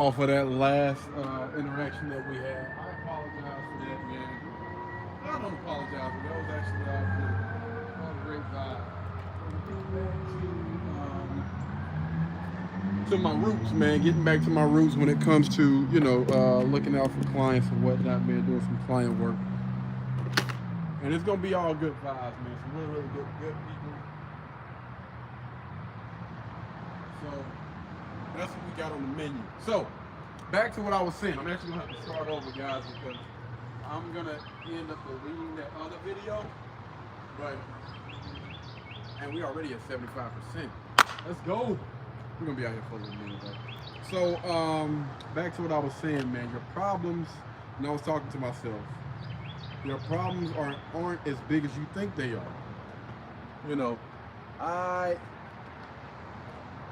Off of that last interaction that we had. I apologize for that, man. I don't apologize for that. It was actually all good. All great vibe. Getting back to my roots, man. Getting back to my roots when it comes to, looking out for clients and whatnot, man. Doing some client work. And it's gonna be all good vibes, man. Some really, really good people. So that's what we got on the menu. So back to what I was saying. I'm actually gonna have to start over, guys, because I'm gonna end up deleting that other video. And we already at 75%. Let's go. We're gonna be out here for a little minute though. So back to what I was saying, man. Your problems, and I was talking to myself. Your problems aren't as big as you think they are.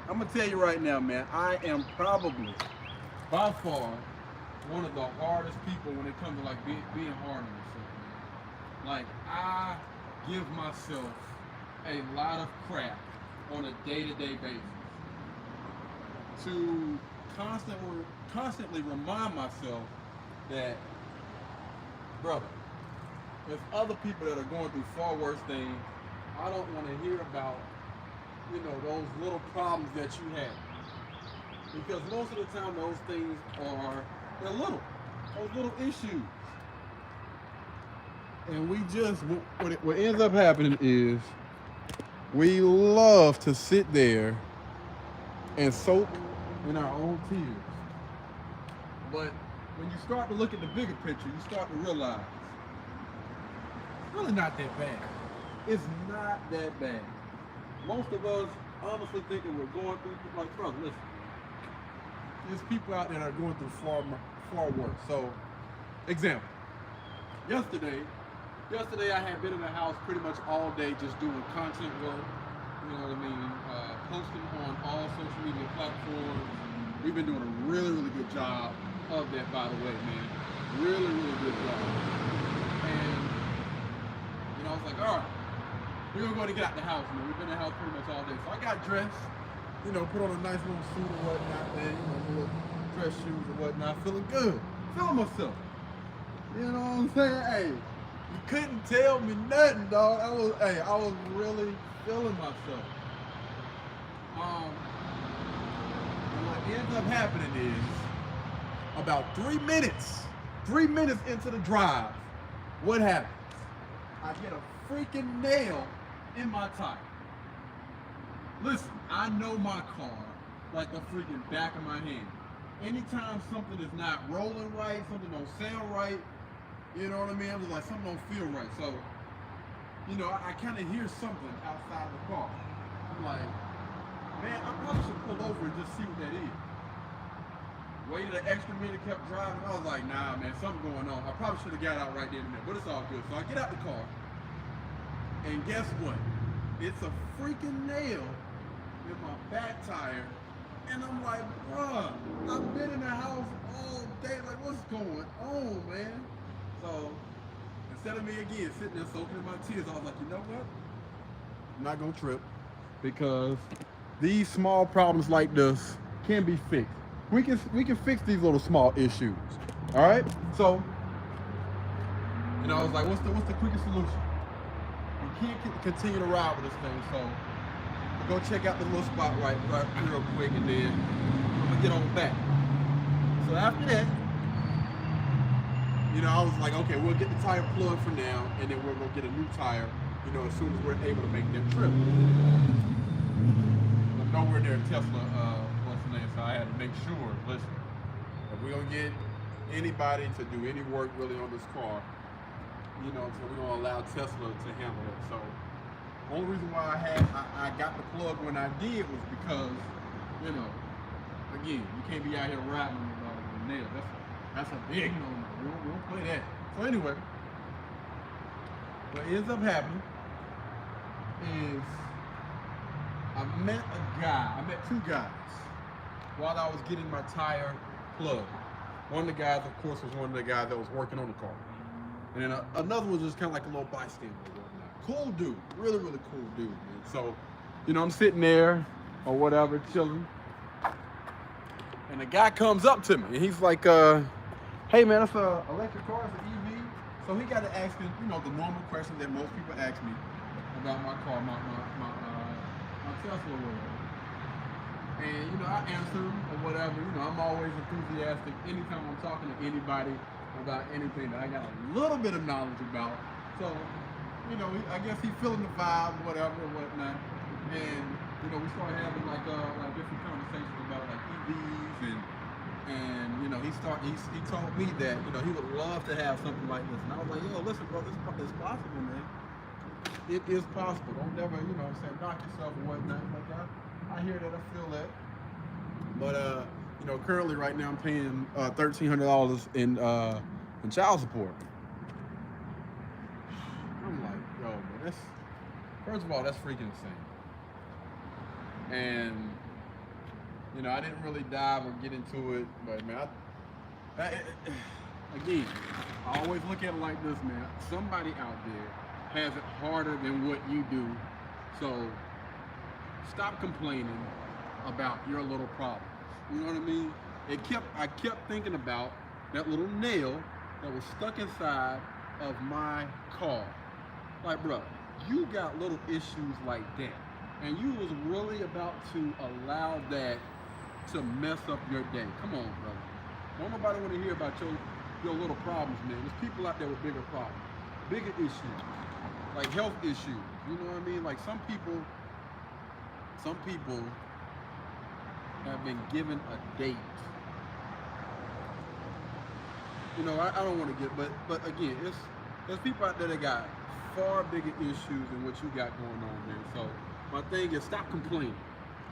I'm gonna tell you right now, man, I am probably by far one of the hardest people when it comes to like being hard on yourself, man. Like, I give myself a lot of crap on a day-to-day basis to constantly remind myself that, brother, there's other people that are going through far worse things. I don't want to hear about, those little problems that you have. Because most of the time those things they're little. Those little issues. And we just, what ends up happening is we love to sit there and soak in our own tears. But when you start to look at the bigger picture, you start to realize it's really not that bad. It's not that bad. Most of us honestly thinking we're going through, like, brother, listen. There's people out there that are going through far worse. So, example. Yesterday I had been in the house pretty much all day just doing content work. You know what I mean? Posting on all social media platforms. We've been doing a really, really good job of that, by the way, man. Really, really good job. And, I was like, all right, we're going to get out the house, man. We've been in the house pretty much all day. So I got dressed, put on a nice little suit or whatnot, man. Little dress shoes or whatnot. Feeling good. Feeling myself. You know what I'm saying? Hey, you couldn't tell me nothing, dog. I was really feeling myself. And what ends up happening is about 3 minutes into the drive, what happens? I get a freaking nail in my tire. Listen, I know my car like the freaking back of my hand. Anytime something is not rolling right, something don't sound right, you know what I mean? I'm just like, something don't feel right. So, I kind of hear something outside of the car. I'm like, man, I probably should pull over and just see what that is. Waited an extra minute, kept driving. I was like, nah, man, something going on. I probably should have got out right then and there, but it's all good. So I get out the car, and guess what? It's a freaking nail in my back tire. And I'm like, bruh, I've been in the house all day. Like, what's going on, man? So instead of me again sitting there soaking in my tears, I was like, you know what? I'm not gonna trip, because these small problems like this can be fixed. We can fix these little small issues. All right. So, I was like, what's the quickest solution? We can't continue to ride with this thing. So we'll go check out the little spot right real quick, and then I'm gonna get on back. So after that, I was like, okay, we'll get the tire plugged for now, and then we're gonna get a new tire, as soon as we're able to make that trip. I'm nowhere near Tesla, so I had to make sure, listen, if we're gonna get anybody to do any work really on this car, so we're gonna allow Tesla to handle it. So the only reason why I got the plug when I did was because, again, you can't be out here riding with a nail. That's a big no-no. We don't play that. So anyway, what ends up happening is I met two guys while I was getting my tire plugged. One of the guys, of course, was one of the guys that was working on the car. And then another was just kind of like a little bystander or whatnot. Cool dude, really, really cool dude, man. So, I'm sitting there or whatever, chilling. And the guy comes up to me and he's like, hey man, that's a electric car, it's an EV. So he got to ask me, you know, the normal questions that most people ask me about my car, my Tesla or whatever. And, you know, I answer him or whatever. You know, I'm always enthusiastic anytime I'm talking to anybody about anything that I got a little bit of knowledge about. So, you know, I guess he's feeling the vibe, whatever, or whatnot. And, you know, we started having like different conversations about like EVs and you know, he told me that, you know, he would love to have something like this. And I was like, yo, listen, bro, it's possible, man. It is possible. Don't never, you know, say knock yourself or whatnot. Like I hear that, I feel that. But you know, currently right now I'm paying $1,300 in child support. I'm like, yo, man, that's, first of all, that's freaking insane. And you know, I didn't really dive or get into it, but man, again, I always look at it like this, man. Somebody out there has it harder than what you do, so stop complaining about your little problems. You know what I mean? I kept thinking about that little nail that was stuck inside of my car. Like, bro, you got little issues like that, and you was really about to allow that to mess up your day. Come on, brother. Don't nobody want to hear about your little problems, man. There's people out there with bigger problems, bigger issues, like health issues. You know what I mean? Like some people have been given a date. You know, I don't want to get, but again, there's people out there that got far bigger issues than what you got going on, man. So my thing is, stop complaining.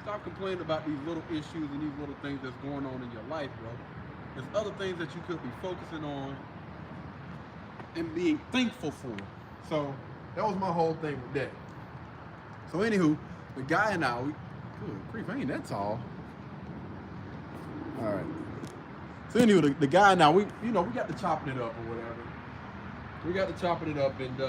Stop complaining about these little issues and these little things that's going on in your life, bro. There's other things that you could be focusing on and being thankful for. So that was my whole thing with that. So anywho, the guy and I, I ain't that tall. All right. So anyway, the guy and I, we got to chopping it up or whatever. We got to chopping it up, and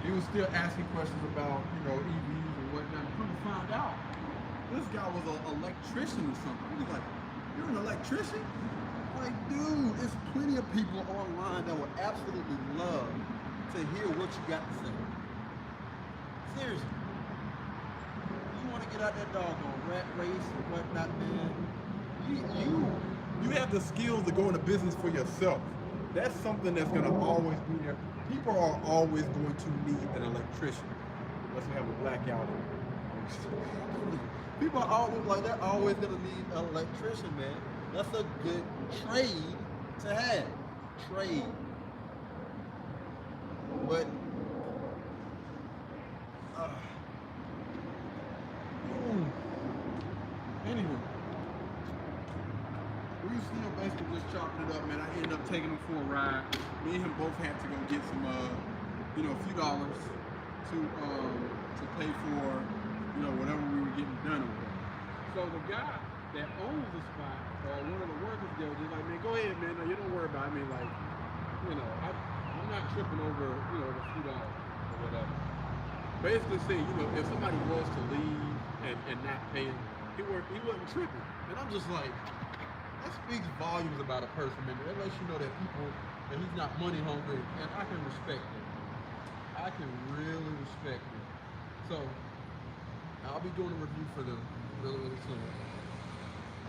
he was still asking questions about, you know, EVs and whatnot. Come to find out, this guy was an electrician or something. He was like, you're an electrician? I'm like, dude, there's plenty of people online that would absolutely love to hear what you got to say. Seriously. You want to get out that doggone rat race or whatnot, man? You have the skills to go into business for yourself. That's something that's going to always be there. People are always going to need an electrician. Unless we have a blackout. People are always like that. Always going to need an electrician, man. That's a good trade to have. Trade. But anyway, we still basically just chopping it up, man. I ended up taking him for a ride. Me and him both had to go get some, you know, a few dollars to pay for, you know, whatever we were getting done with. So the guy that owns the spot, one of the workers there was just like, man, go ahead, man. No, you don't worry about it. I mean, like, you know, I'm not tripping over, you know, the few dollars or whatever. Basically saying, you know, if somebody was to leave and not pay him, he wasn't tripping. And I'm just like, that speaks volumes about a person, man. That lets you know that he's not money hungry, and I can respect it. I can really respect it. So I'll be doing a review for them really, really soon.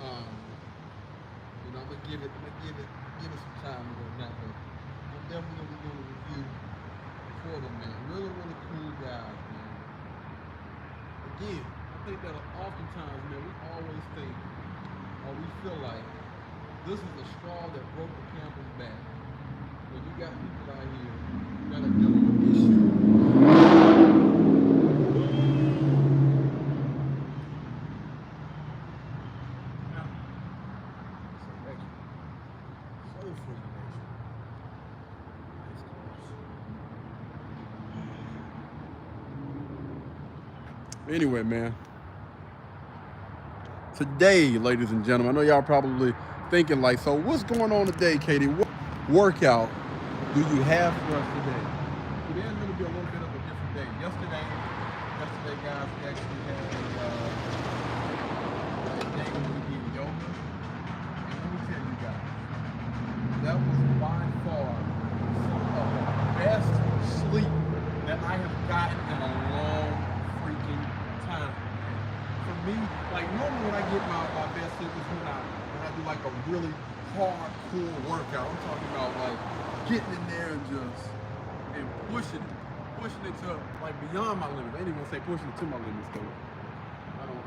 You know, I'm gonna give it some time to go now, but I'm definitely gonna be doing a review for them, man. Really, really cool guys, man. Again, I think that oftentimes, man, we always think, or we feel like this is the straw that broke the camel's back. When you got people out here that are dealing with issues. Anyway, man. Today, ladies and gentlemen, I know y'all probably thinking like, so what's going on today, Katie? What workout do you have for us today? Today is going to be a little bit of a different day. Yesterday, guys, we actually had get my best hit is when I do like a really hardcore workout. I'm talking about like getting in there and pushing it to like beyond my limits. I ain't even gonna say pushing it to my limits though. I don't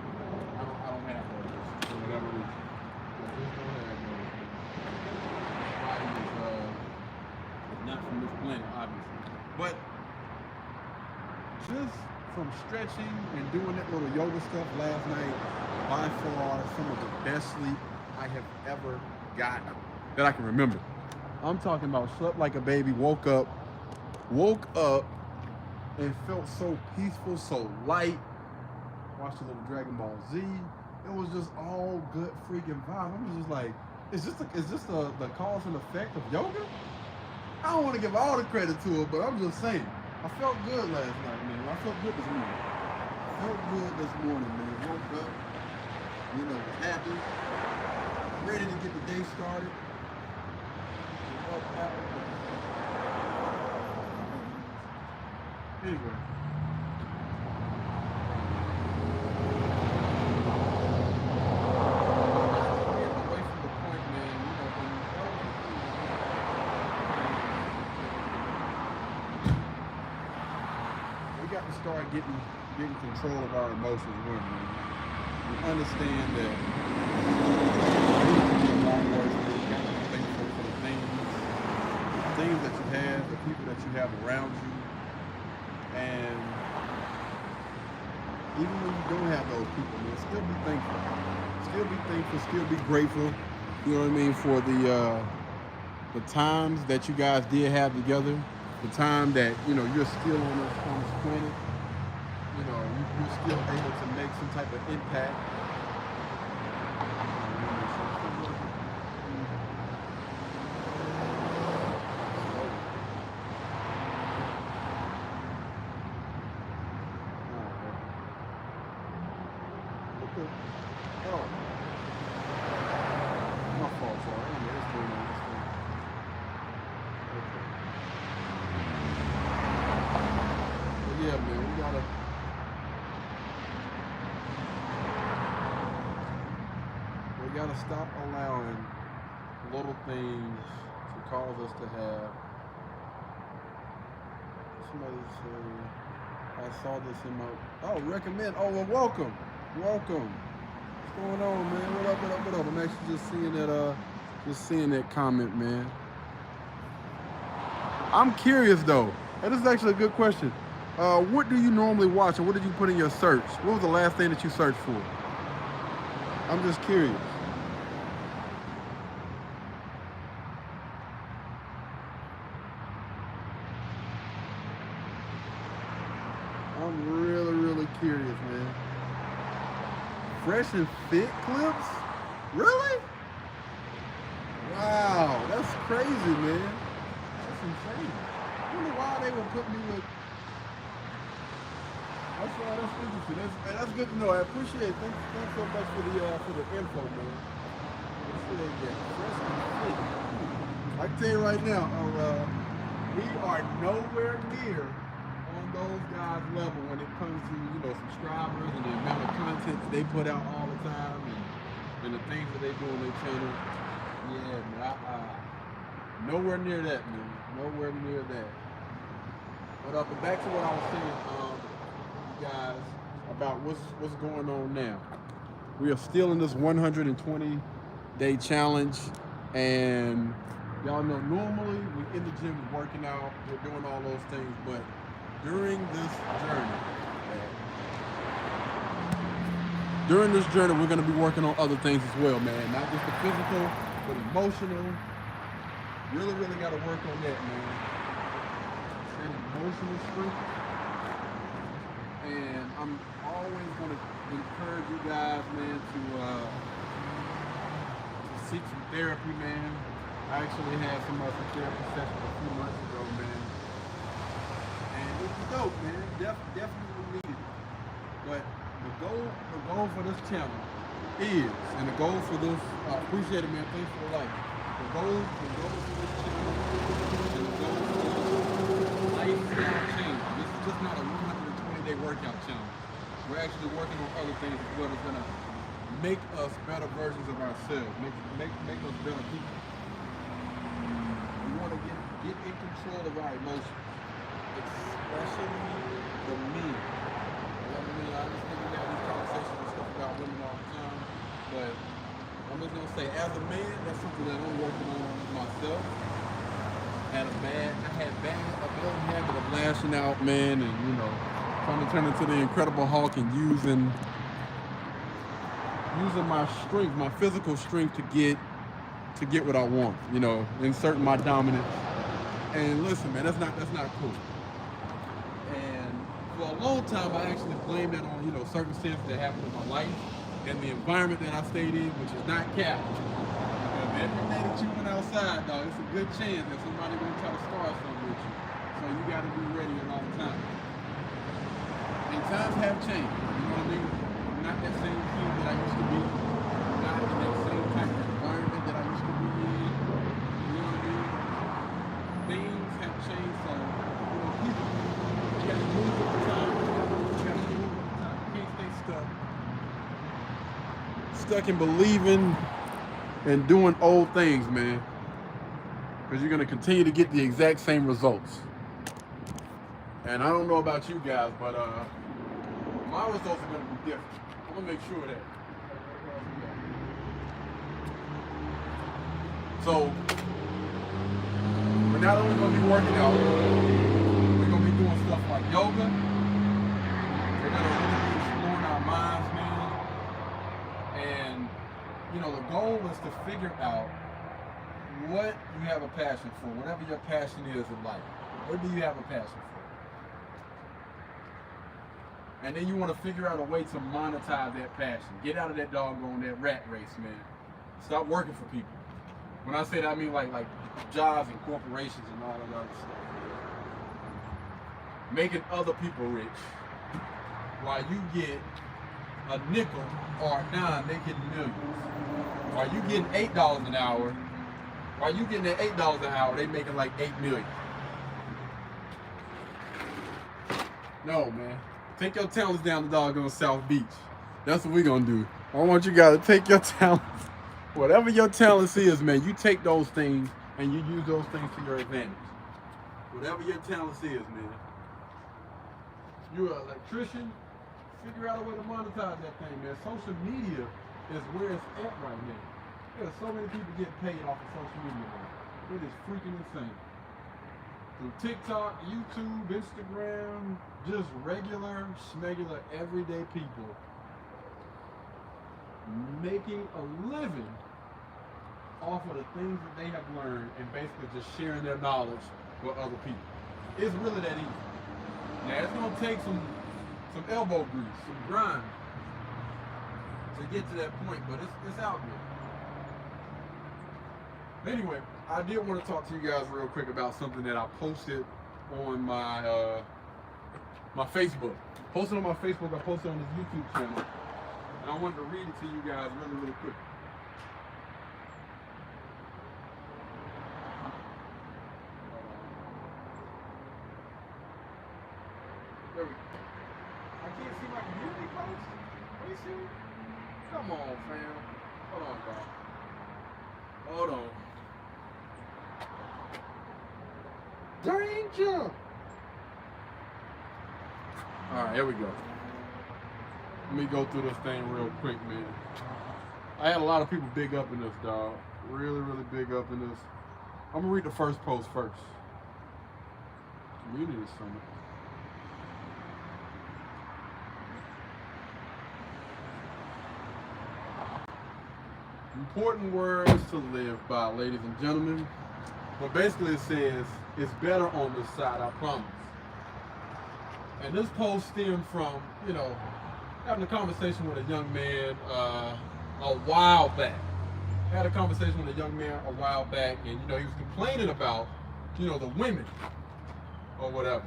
have those for whatever reason. I just don't have those. My body is not from this planet, obviously. But just from stretching and doing that little yoga stuff last night, by far some of the best sleep I have ever gotten that I can remember. I'm talking about slept like a baby, woke up and felt so peaceful, so light. Watched a little Dragon Ball Z. It was just all good freaking vibe. I'm just like, is this the cause and effect of yoga? I don't want to give all the credit to it, but I'm just saying. I felt good last night, man. I felt good this morning. Man. Woke up, happy, ready to get the day started. Anyway. Start getting control of our emotions. We understand that we can be a long worse. You got to be thankful for the things that you have, the people that you have around you, and even when you don't have those people, man, still be thankful. Still be grateful. You know what I mean, for the times that you guys did have together, the time that you're still on this planet. You're still able to make some type of impact. My fault, sorry. Yeah, man, we gotta stop allowing little things to cause us to have. Somebody say, I saw this in my, recommend. Oh, well, welcome. What's going on, man? What up? I'm actually just seeing that comment, man. I'm curious though, and this is actually a good question. What do you normally watch, or what did you put in your search? What was the last thing that you searched for? I'm just curious. I'm really curious, man. Fresh and Fit clips? Really? Wow, that's crazy, man. That's insane. I wonder why they would put me with. That's interesting. That's good to know. I appreciate it. Thanks so much for the info, man. Appreciate that. Fresh and Fit. I can tell you right now, we are nowhere near on those guys' level when it comes to subscribers and the amount of content that they put out all the time and the things that they do on their channel. Yeah, man, nowhere near that, man. Nowhere near that. But back to what I was saying, you guys, about what's going on now. We are still in this 120-day challenge, and y'all know normally we in the gym, we're working out, we're doing all those things, but during this journey, we're going to be working on other things as well, man. Not just the physical, but emotional. Really got to work on that, man. And emotional strength. And I'm always going to encourage you guys, man, to seek some therapy, man. I actually had some therapy session a few months ago, man. And it was dope, man. Definitely needed it. But the goal for this channel is, and the goal for this, appreciate it, man. Thanks for the like. The goal for this channel, and the goal for this lifestyle change. This is just not a 120-day workout challenge. We're actually working on other things as well that's gonna make us better versions of ourselves, make us better people. We want to get in control of our emotions, especially the men. You know what I mean? I just think we have these conversations and stuff about women all the time, but I'm just gonna say, as a man, that's something that I'm working on myself. I had a bad habit of lashing out, man, and trying to turn into the Incredible Hulk and using my strength, my physical strength to get what I want, inserting my dominance. And listen, man, that's not cool. And for a long time, I actually blamed that on circumstances that happened in my life and the environment that I stayed in, which is not capped. Because every day that you went outside, dog, it's a good chance that somebody gonna try to start something with you. So you gotta be ready at all times. And times have changed. You know what I mean? I'm not that same kid that I used to be. I'm not in that same type of environment that I used to be in. You know what I mean? Things have changed, so people, you gotta move with the time. You gotta move with the time. You can't stay stuck in believing and doing old things, man. Because you're gonna continue to get the exact same results. And I don't know about you guys, but my results are gonna be different. I'm gonna make sure of that. So we're not only gonna be working out, we're gonna be doing stuff like yoga. We're gonna really be exploring our minds, man. And the goal is to figure out what you have a passion for, whatever your passion is in life. What do you have a passion for? And then you want to figure out a way to monetize that passion. Get out of that that rat race, man. Stop working for people. When I say that, I mean like jobs and corporations and all that other stuff. Making other people rich while you get a nickel or a dime, they getting millions. While you getting $8 an hour, while you getting that $8 an hour, they making like $8 million. No, man. Take your talents down to doggone South Beach. That's what we're gonna do. I want you guys to take your talents. Whatever your talents is, man, you take those things and you use those things to your advantage. Whatever your talents is, man. You're an electrician, figure out a way to monetize that thing, man. Social media is where it's at right now. There's so many people getting paid off of social media, man. It is freaking insane. Through TikTok, YouTube, Instagram, just regular, schmegular, everyday people making a living off of the things that they have learned and basically just sharing their knowledge with other people. It's really that easy. Now, it's going to take some elbow grease, some grind to get to that point, but it's out there. Anyway, I did want to talk to you guys real quick about something that I posted on my my Facebook. Posted on my Facebook, I posted on this YouTube channel, and I wanted to read it to you guys really, really quick. There we go. I can't see my community post. Are you serious? Come on, fam. Hold on, bro. Hold on. Danger! Alright, here we go. Let me go through this thing real quick, man. I had a lot of people big up in this, dog. Really, really big up in this. I'm gonna read the first post first. Community Summit. Important words to live by, ladies and gentlemen. But basically it says, it's better on this side, I promise. And this post stemmed from, having a conversation with a young man a while back. I had a conversation with a young man a while back, and he was complaining about, the women or whatever.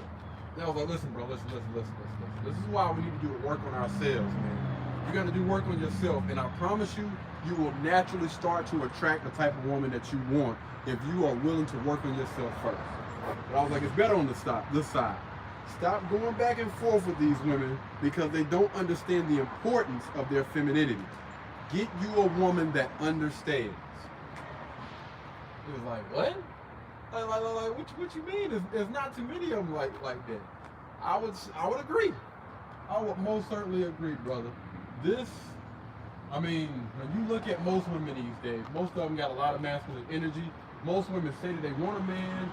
And I was like, listen, bro, listen. This is why we need to do work on ourselves, man. You got to do work on yourself, and I promise you, you will naturally start to attract the type of woman that you want if you are willing to work on yourself first. But I was like, it's better on this side. Stop going back and forth with these women because they don't understand the importance of their femininity. Get you a woman that understands. He was like, what? What you mean? There's not too many of them like that. I would agree. I would most certainly agree, brother. I mean, when you look at most women these days, most of them got a lot of masculine energy. Most women say that they want a man.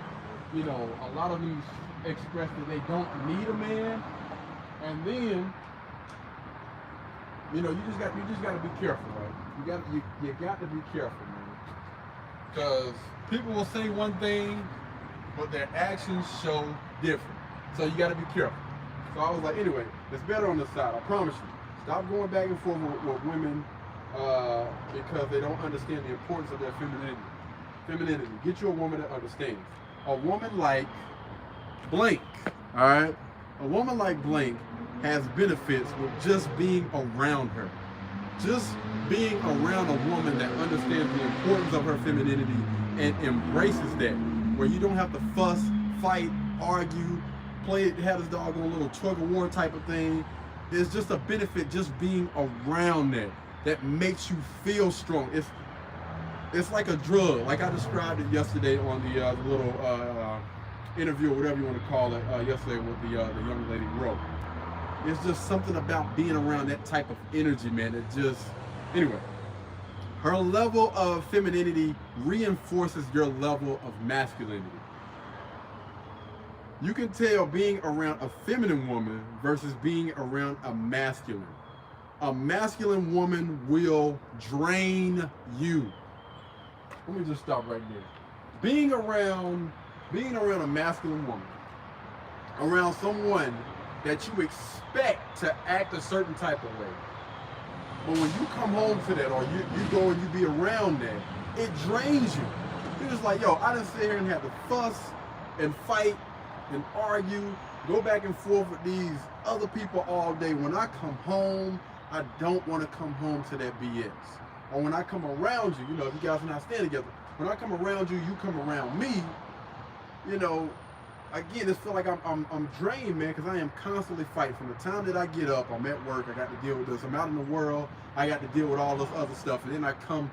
You know, a lot of them express that they don't need a man. And then, you know, you just got to be careful, right? You got to be careful, man. Because people will say one thing, but their actions show different. So you got to be careful. So I was like, anyway, it's better on this side. I promise you. Stop going back and forth with women because they don't understand the importance of their femininity. Get you a woman that understands. A woman like blank, all right? A woman like blank has benefits with just being around her. Just being around a woman that understands the importance of her femininity and embraces that, where you don't have to fuss, fight, argue, have this doggone little tug of war type of thing. There's just a benefit just being around that makes you feel strong. It's like a drug, like I described it yesterday on the little interview or whatever you want to call it yesterday with the young lady Ro. It's just something about being around that type of energy, man. It just, anyway, her level of femininity reinforces your level of masculinity. You can tell being around a feminine woman versus being around a masculine. A masculine woman will drain you. Let me just stop right there. Being around a masculine woman, around someone that you expect to act a certain type of way. But when you come home to that, or you go and you be around that, it drains you. You're just like, yo, I done sit here and have to fuss and fight and argue, go back and forth with these other people all day. When I come home, I don't want to come home to that BS. Or when I come around you, you know, if you guys are not staying together, when I come around you, you come around me, you know, again, it feels like I'm drained, man, because I am constantly fighting. From the time that I get up, I'm at work, I got to deal with this. I'm out in the world, I got to deal with all this other stuff. And then I come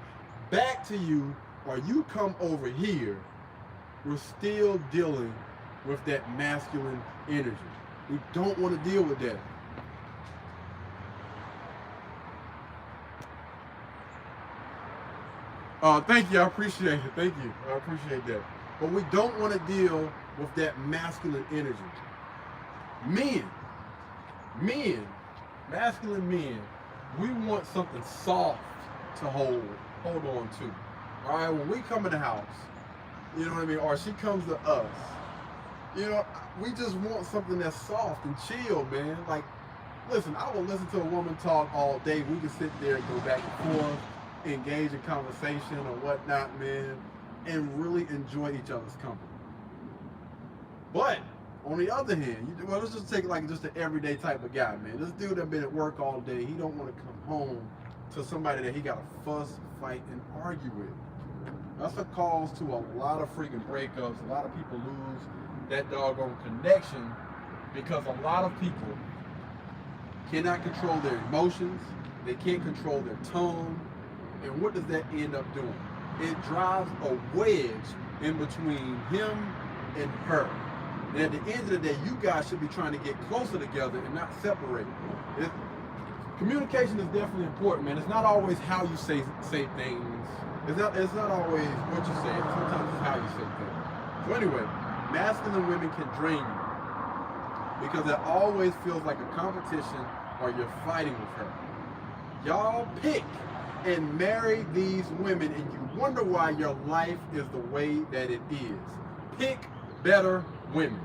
back to you, or you come over here, we're still dealing with that masculine energy. We don't want to deal with that. Thank you, I appreciate it. Thank you, I appreciate that. But we don't want to deal with that masculine energy. Masculine men, we want something soft to hold on to. All right, when we come in the house, you know what I mean, or she comes to us, you know, we just want something that's soft and chill, man. Like, listen, I will listen to a woman talk all day. We can sit there and go back and forth, engage in conversation or whatnot, man, and really enjoy each other's company. But on the other hand, let's just take like just an everyday type of guy, man. This dude that been at work all day, he don't want to come home to somebody that he got to fuss, fight, and argue with. That's a cause to a lot of freaking breakups. A lot of people lose that doggone connection because a lot of people cannot control their emotions. They can't control their tone. And what does that end up doing? It drives a wedge in between him and her. And at the end of the day, you guys should be trying to get closer together and not separate. Communication is definitely important, man. It's not always how you say things. It's not always what you say. Sometimes it's how you say things. So anyway, masculine women can drain you because it always feels like a competition or you're fighting with her. Y'all pick and marry these women and you wonder why your life is the way that it is. Pick better women.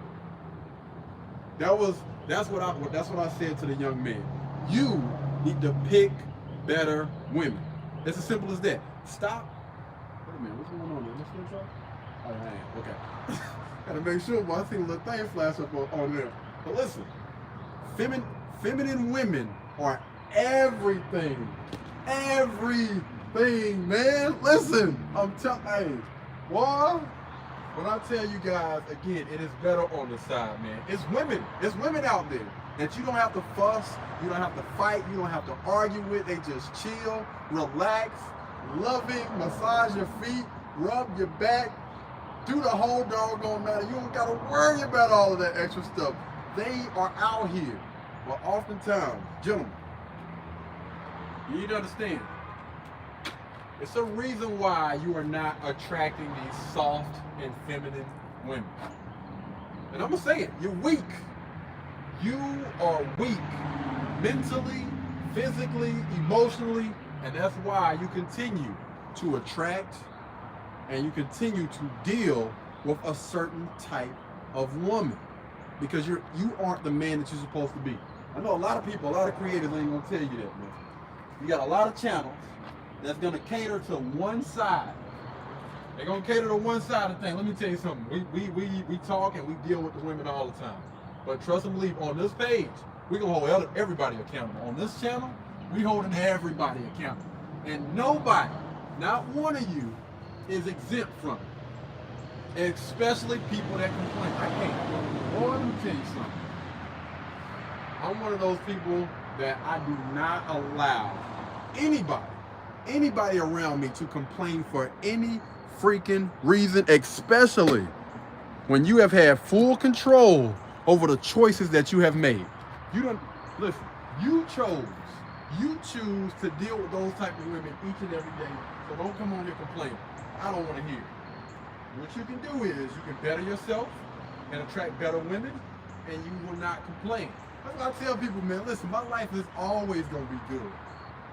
That's what I said to the young man. You need to pick better women. It's as simple as that. Stop. Wait a minute, what's going on there? What's going on? Oh, man, okay. Gotta make sure, but I see a little thing flash up on there. But listen, feminine women are everything. Everything, man. Listen, I'm telling you, boy, when I tell you guys, again, it is better on the side, man. It's women out there. that you don't have to fuss, you don't have to fight, you don't have to argue with. They just chill, relax, loving, massage your feet, rub your back, do the whole doggone matter. You don't got to worry about all of that extra stuff. They are out here. But oftentimes, gentlemen, you need to understand, it's a reason why you are not attracting these soft and feminine women. And I'm going to say it, you're weak. You are weak mentally, physically, emotionally, and that's why you continue to attract and you continue to deal with a certain type of woman because you aren't the man that you're supposed to be. I know a lot of people, a lot of creators ain't gonna tell you that, man. You got a lot of channels that's gonna cater to one side. They're gonna cater to one side of things. Let me tell you something. We talk and we deal with the women all the time. But trust and believe, on this page, we're gonna hold everybody accountable. On this channel, we holding everybody accountable. And nobody, not one of you, is exempt from it. Especially people that complain. I can't. Boy, let me tell you something. I'm one of those people that I do not allow anybody around me to complain for any freaking reason, especially when you have had full control over the choices that you have made. You don't, listen, you choose to deal with those type of women each and every day, so don't come on here complaining. I don't want to hear it. What you can do is you can better yourself and attract better women, and you will not complain. That's what I tell people, man, listen, my life is always going to be good.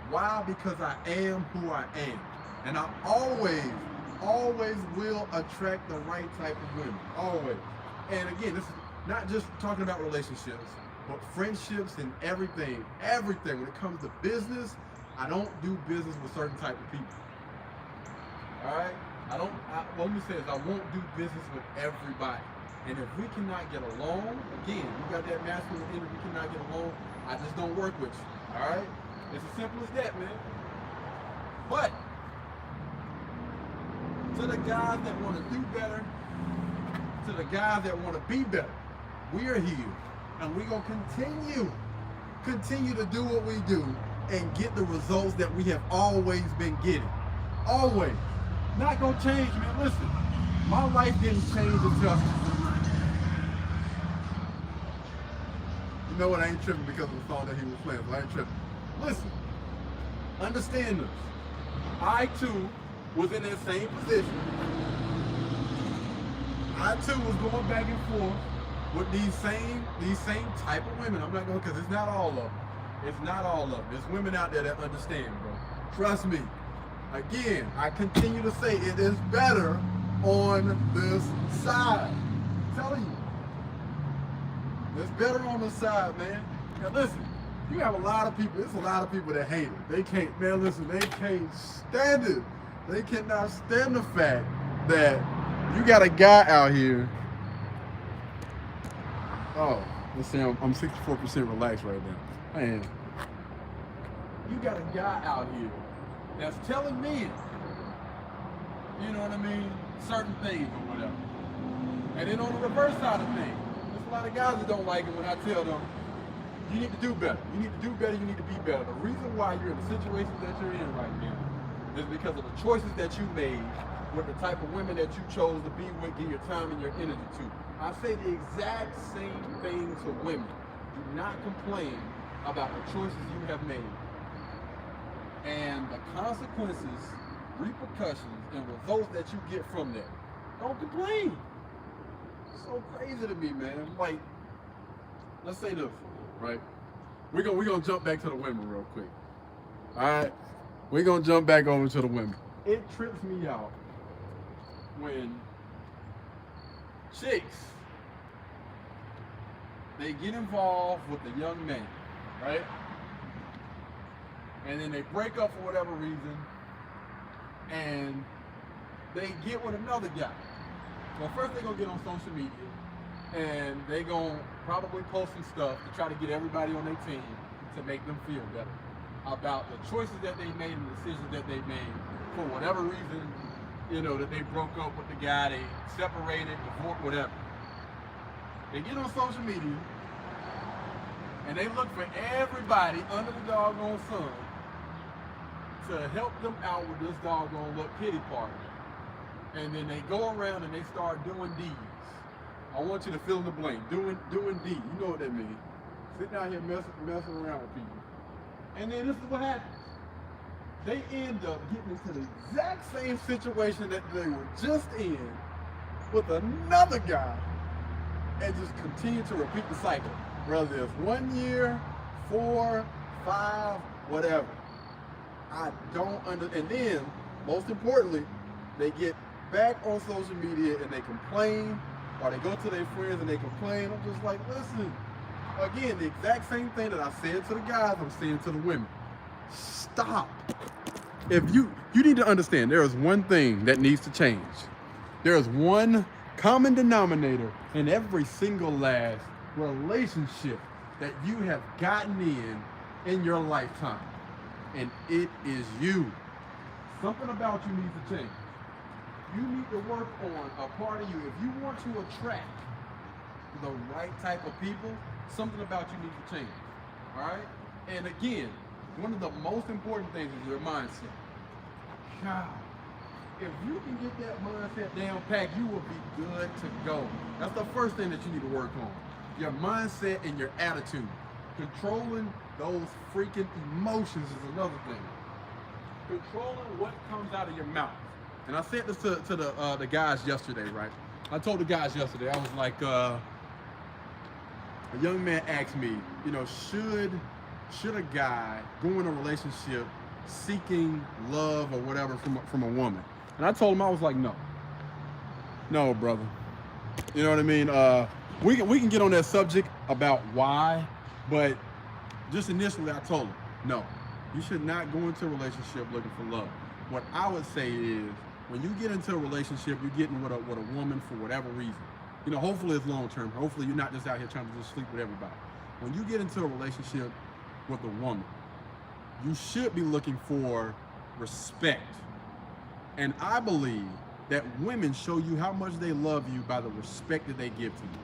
Why? Because I am who I am. And I always will attract the right type of women. Always. And again, this is not just talking about relationships, but friendships and everything. Everything. When it comes to business, I don't do business with certain type of people. All right? What let me say is I won't do business with everybody. And if we cannot get along, again, you got that masculine energy, we cannot get along, I just don't work with you. All right? It's as simple as that, man. But to the guys that want to do better, to the guys that want to be better, we are here. And we're going to continue to do what we do and get the results that we have always been getting. Always. Not going to change, man. Listen, my life didn't change until... You know what? I ain't tripping because of the song that he was playing, so I ain't tripping. Listen, understand this. I, too, was in that same position. I, too, was going back and forth with these same type of women. I'm not going to, because it's not all of them. It's not all of them. There's women out there that understand, bro. Trust me. Again, I continue to say it is better on this side. I'm telling you. It's better on the side, man. Now listen, you have a lot of people, there's a lot of people that hate it. They can't, man, listen, they can't stand it. They cannot stand the fact that you got a guy out here. Oh, let's say I'm 64% relaxed right now. I am. You got a guy out here that's telling men, you know what I mean, certain things or whatever. And then on the reverse side of things, there's a lot of guys that don't like it when I tell them, you need to do better. You need to do better, you need to be better. The reason why you're in the situation that you're in right now is because of the choices that you made with the type of women that you chose to be with, give your time and your energy to. I say the exact same thing to women. Do not complain about the choices you have made and the consequences, repercussions, and results that you get from that. Don't complain. It's so crazy to me, man. Like, let's say this, right? We're gonna jump back to the women real quick. All right? We're gonna jump back over to the women. It trips me out when chicks, they get involved with a young man, right? And then they break up for whatever reason, and they get with another guy. Well, first they're gonna get on social media, and they gonna probably post some stuff to try to get everybody on their team to make them feel better about the choices that they made and the decisions that they made for whatever reason, you know, that they broke up with the guy, they separated, divorced, whatever. They get on social media, And they look for everybody under the doggone sun to help them out with this doggone little pity party. And then they go around and they start doing deeds. I want you to fill in the blank. Doing deeds. You know what that means. Sitting out here messing around with people. And then this is what happens. They end up getting into the exact same situation that they were just in with another guy and just continue to repeat the cycle. Whether it's 1 year, 4, 5, whatever. I don't understand. And then, most importantly, they get back on social media and they complain, or they go to their friends and they complain. I'm just like, listen, again, the exact same thing that I said to the guys, I'm saying to the women. Stop. If you need to understand, there is one thing that needs to change. There is one common denominator in every single last relationship that you have gotten in your lifetime. And it is you. Something about you needs to change. You need to work on a part of you. If you want to attract the right type of people, something about you needs to change. All right? And again, one of the most important things is your mindset. God, if you can get that mindset down packed, you will be good to go. That's the first thing that you need to work on. Your mindset and your attitude. Controlling those freaking emotions is another thing. Controlling what comes out of your mouth. And I said this to the guys yesterday, right? I told the guys yesterday, I was like, a young man asked me, you know, should a guy go in a relationship seeking love or whatever from a woman? And I told him, I was like, no, brother. You know what I mean? We can get on that subject about why, but just initially I told him, no, you should not go into a relationship looking for love. What I would say is, when you get into a relationship, you're getting with a woman for whatever reason. You know, hopefully it's long term. Hopefully you're not just out here trying to just sleep with everybody. When you get into a relationship with a woman, you should be looking for respect. And I believe that women show you how much they love you by the respect that they give to you.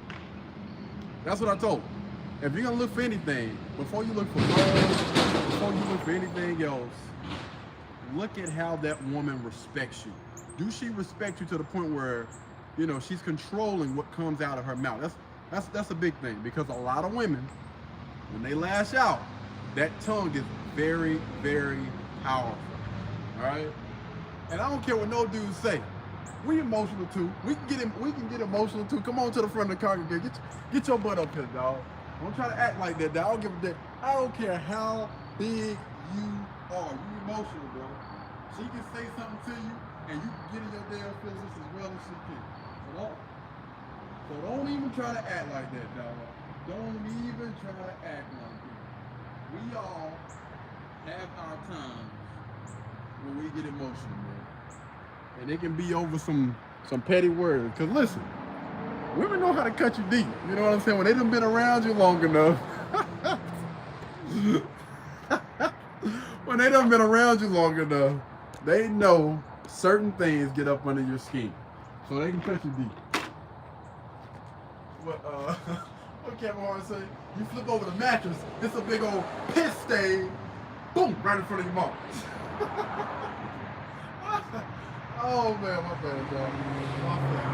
That's what I told them. If you're gonna look for anything, before you look for love, before you look for anything else, look at how that woman respects you. Do she respect you to the point where, you know, she's controlling what comes out of her mouth? That's a big thing, because a lot of women, when they lash out, that tongue is very, very powerful. All right? And I don't care what no dudes say. We emotional too. We can get emotional too. Come on to the front of the congregation. Get your butt up here, dog. Don't try to act like that, dog. I don't give a damn. I don't care how big you are. You emotional, bro. She can say something to you, and you can get in your damn feelings as well as she can. So don't even try to act like that, dog. Don't even try to act like that. We all have our times when we get emotional, man. And it can be over some petty words. Cause listen, women know how to cut you deep. You know what I'm saying? When they done been around you long enough. When they done been around you long enough, they know certain things get up under your skin. So they can cut you deep. What Kevin Hart say? You flip over the mattress, it's a big old piss stain, boom, right in front of your mom. Oh man, my bad, dog. My bad.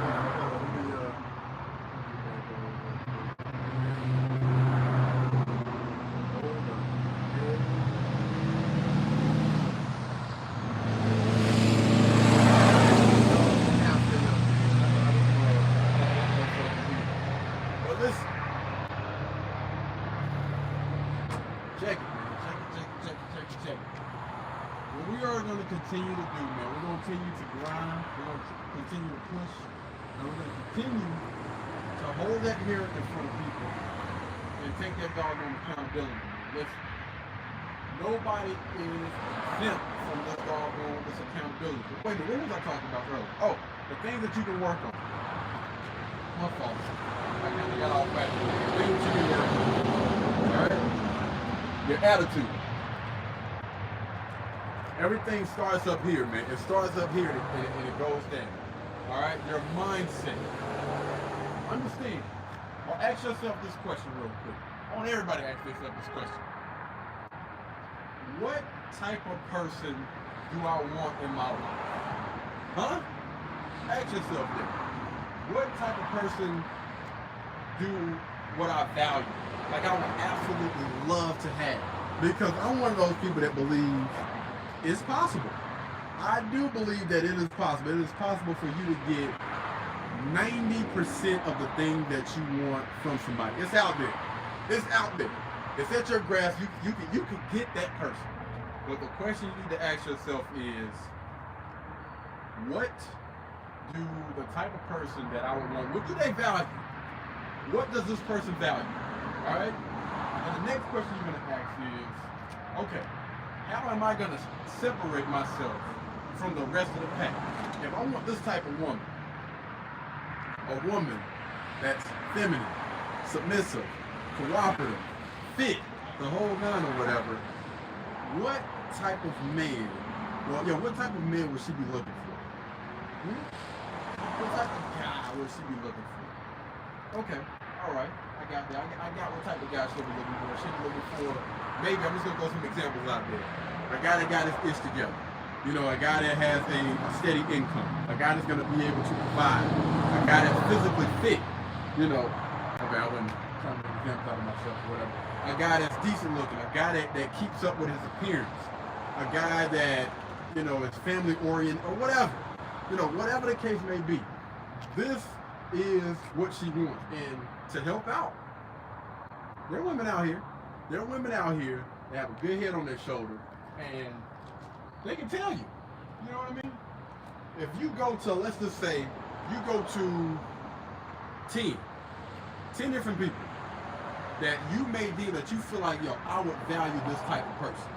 Continue to do, man. We're going to continue to grind. We're going to continue to push. And we're going to continue to hold that mirror in front of people and take that doggone accountability. Listen, nobody is exempt from this doggone, this accountability. Wait a minute, what was I talking about earlier? Oh, the things that you can work on. My fault. I kind of got off back. Things that you can work on. All right? Your attitude. Everything starts up here, man. It starts up here and it goes down. All right? Your mindset. Understand. Or ask yourself this question real quick. I want everybody to ask themselves this question. What type of person do I want in my life? Huh? Ask yourself that. What type of person do what I value? Like I would absolutely love to have. Because I'm one of those people that believe it's possible. I do believe that it is possible. It is possible for you to get 90% of the thing that you want from somebody. It's out there. It's out there. It's at your grasp. You can get that person. But the question you need to ask yourself is, what do the type of person that I would want, what do they value? What does this person value? All right? And the next question you're going to ask is, okay, how am I going to separate myself from the rest of the pack? If I want this type of woman, a woman that's feminine, submissive, cooperative, fit, the whole nine or whatever, what type of man, what type of man would she be looking for? What type of guy would she be looking for? Okay, all right, I got that. I got what type of guy she'll be looking for. She'll be looking for, maybe, I'm just gonna throw some examples out there. A guy that got his ish together. You know, a guy that has a steady income. A guy that's gonna be able to provide. A guy that's physically fit. You know, okay, I wasn't trying to make examples out of myself or whatever. A guy that's decent looking. A guy that keeps up with his appearance. A guy that, you know, is family oriented or whatever. You know, whatever the case may be. This is what she wants. And to help out, there are women out here. There are women out here that have a good head on their shoulder, and they can tell you. You know what I mean? If you go to, let's just say, you go to 10 different people that you may deem that you feel like, yo, I would value this type of person.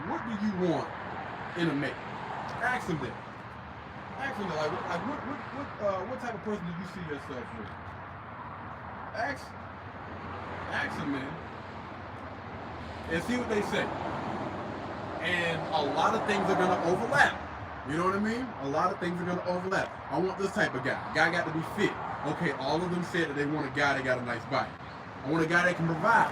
What do you want in a mate? Ask them that. Ask them that, what type of person do you see yourself with? Ask them, man, and see what they say. And a lot of things are gonna overlap. You know what I mean? A lot of things are gonna overlap. I want this type of guy. Guy got to be fit. Okay, all of them said that they want a guy that got a nice body. I want a guy that can provide.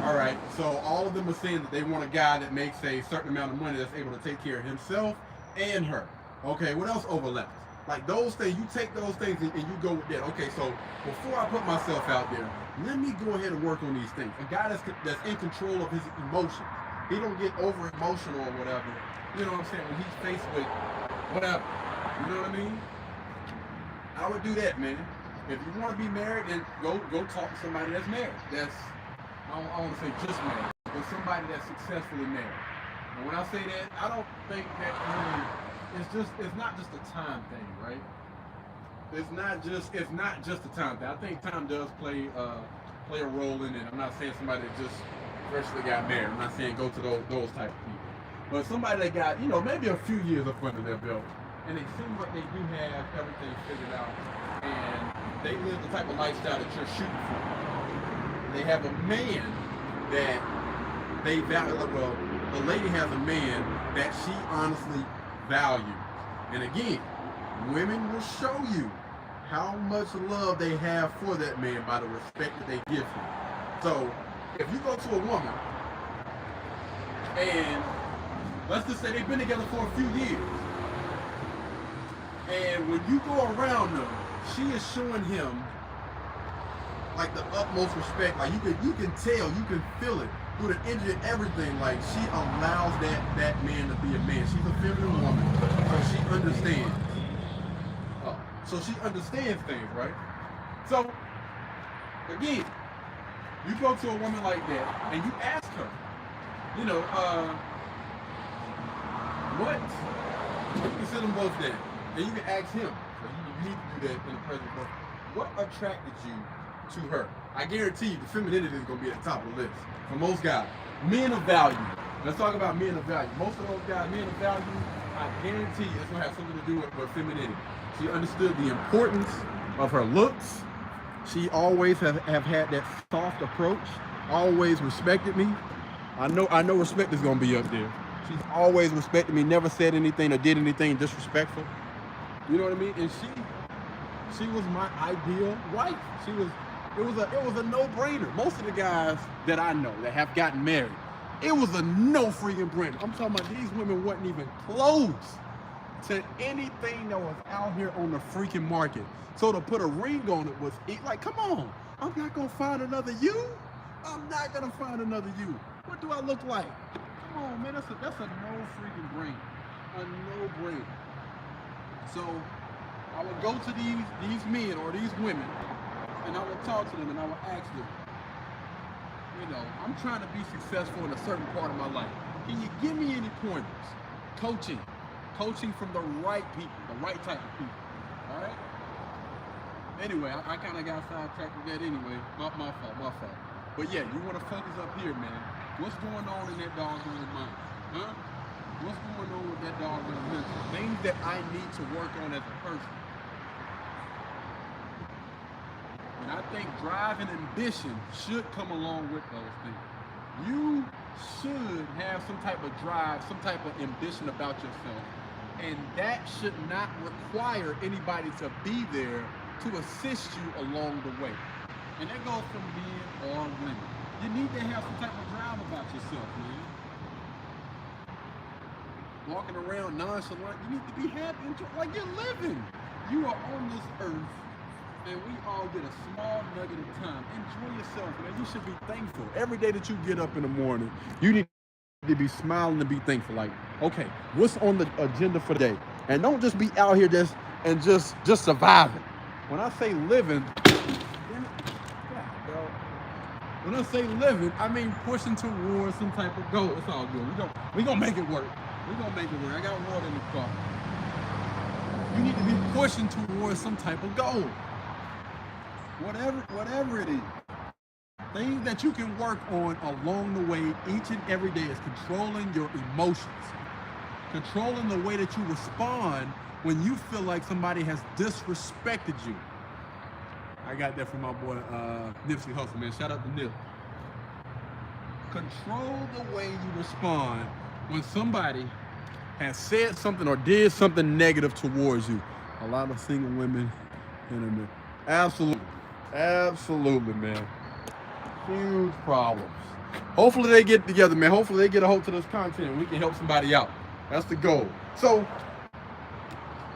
All right, so all of them are saying that they want a guy that makes a certain amount of money that's able to take care of himself and her. Okay, what else overlaps? Like those things, you take those things and you go with that. Okay, so before I put myself out there, let me go ahead and work on these things. A guy that's in control of his emotions. He don't get over emotional or whatever. You know what I'm saying? When he's faced with whatever. You know what I mean? I would do that, man. If you want to be married, then go talk to somebody that's married. That's, I don't want to say just married, but somebody that's successfully married. And when I say that, I don't think that really, it's not just a time thing, right? It's not just a time thing. I think time does play a role in it. I'm not saying somebody that just freshly got married. I'm not saying go to those type of people. But somebody that got, you know, maybe a few years up under their belt, and they seem like they do have everything figured out, and they live the type of lifestyle that you're shooting for. They have a man that they value. Well, the lady has a man that she honestly values. And again, women will show you how much love they have for that man by the respect that they give him. So, if you go to a woman, and let's just say they've been together for a few years, and when you go around them, she is showing him like the utmost respect. Like you can tell, you can feel it through the energy and everything. Like she allows that man to be a man. She's a feminine woman, so she understands. So she understands things, right? So again, you go to a woman like that and you ask her, you know, what? You sit them both there, and you can ask him. You need to do that in the present moment. What attracted you to her? I guarantee you the femininity is going to be at the top of the list for most guys. Men of value. Let's talk about men of value. Most of those guys, men of value, I guarantee you it's going to have something to do with femininity. She understood the importance of her looks. She always have had that soft approach, always respected me. I know respect is going to be up there. She's always respected me, never said anything or did anything disrespectful. You know what I mean? And she was my ideal wife. She was, It was a no-brainer. Most of the guys that I know that have gotten married, it was a no freaking brainer. I'm talking about these women wasn't even close to anything that was out here on the freaking market. So to put a ring on it was like, come on, I'm not gonna find another you. I'm not gonna find another you. What do I look like? Come on, man, that's a no freaking brainer. A no-brainer. So I would go to these men or these women, and I would talk to them and I would ask them, you know, I'm trying to be successful in a certain part of my life. Can you give me any pointers? Coaching from the right people, the right type of people. All right. Anyway, I kind of got sidetracked with that anyway. My fault. But yeah, you want to focus up here, man. What's going on in that doggone mind? Huh? What's going on with that doggone mental? Things that I need to work on as a person. And I think drive and ambition should come along with those things. You should have some type of drive, some type of ambition about yourself. And that should not require anybody to be there to assist you along the way. And that goes for men or women. You need to have some type of drive about yourself, man. Walking around nonchalant, you need to be happy, like you're living. You are on this earth, and we all get a small nugget of time. Enjoy yourself, man. You should be thankful. Every day that you get up in the morning, you need to be smiling and be thankful. Like, okay, what's on the agenda for the day? And don't just be out here just surviving. When I say living, when I say living, I mean pushing towards some type of goal. It's all good. We gonna make it work. I got water in the car. You need to be pushing towards some type of goal. Whatever it is. Things that you can work on along the way each and every day is controlling your emotions. Controlling the way that you respond when you feel like somebody has disrespected you. I got that from my boy Nipsey Hussle, man. Shout out to Nip. Control the way you respond when somebody has said something or did something negative towards you. A lot of single women in there. Absolutely, man. Huge problems. Hopefully they get together, man. Hopefully they get a hold to this content and we can help somebody out. That's the goal. So,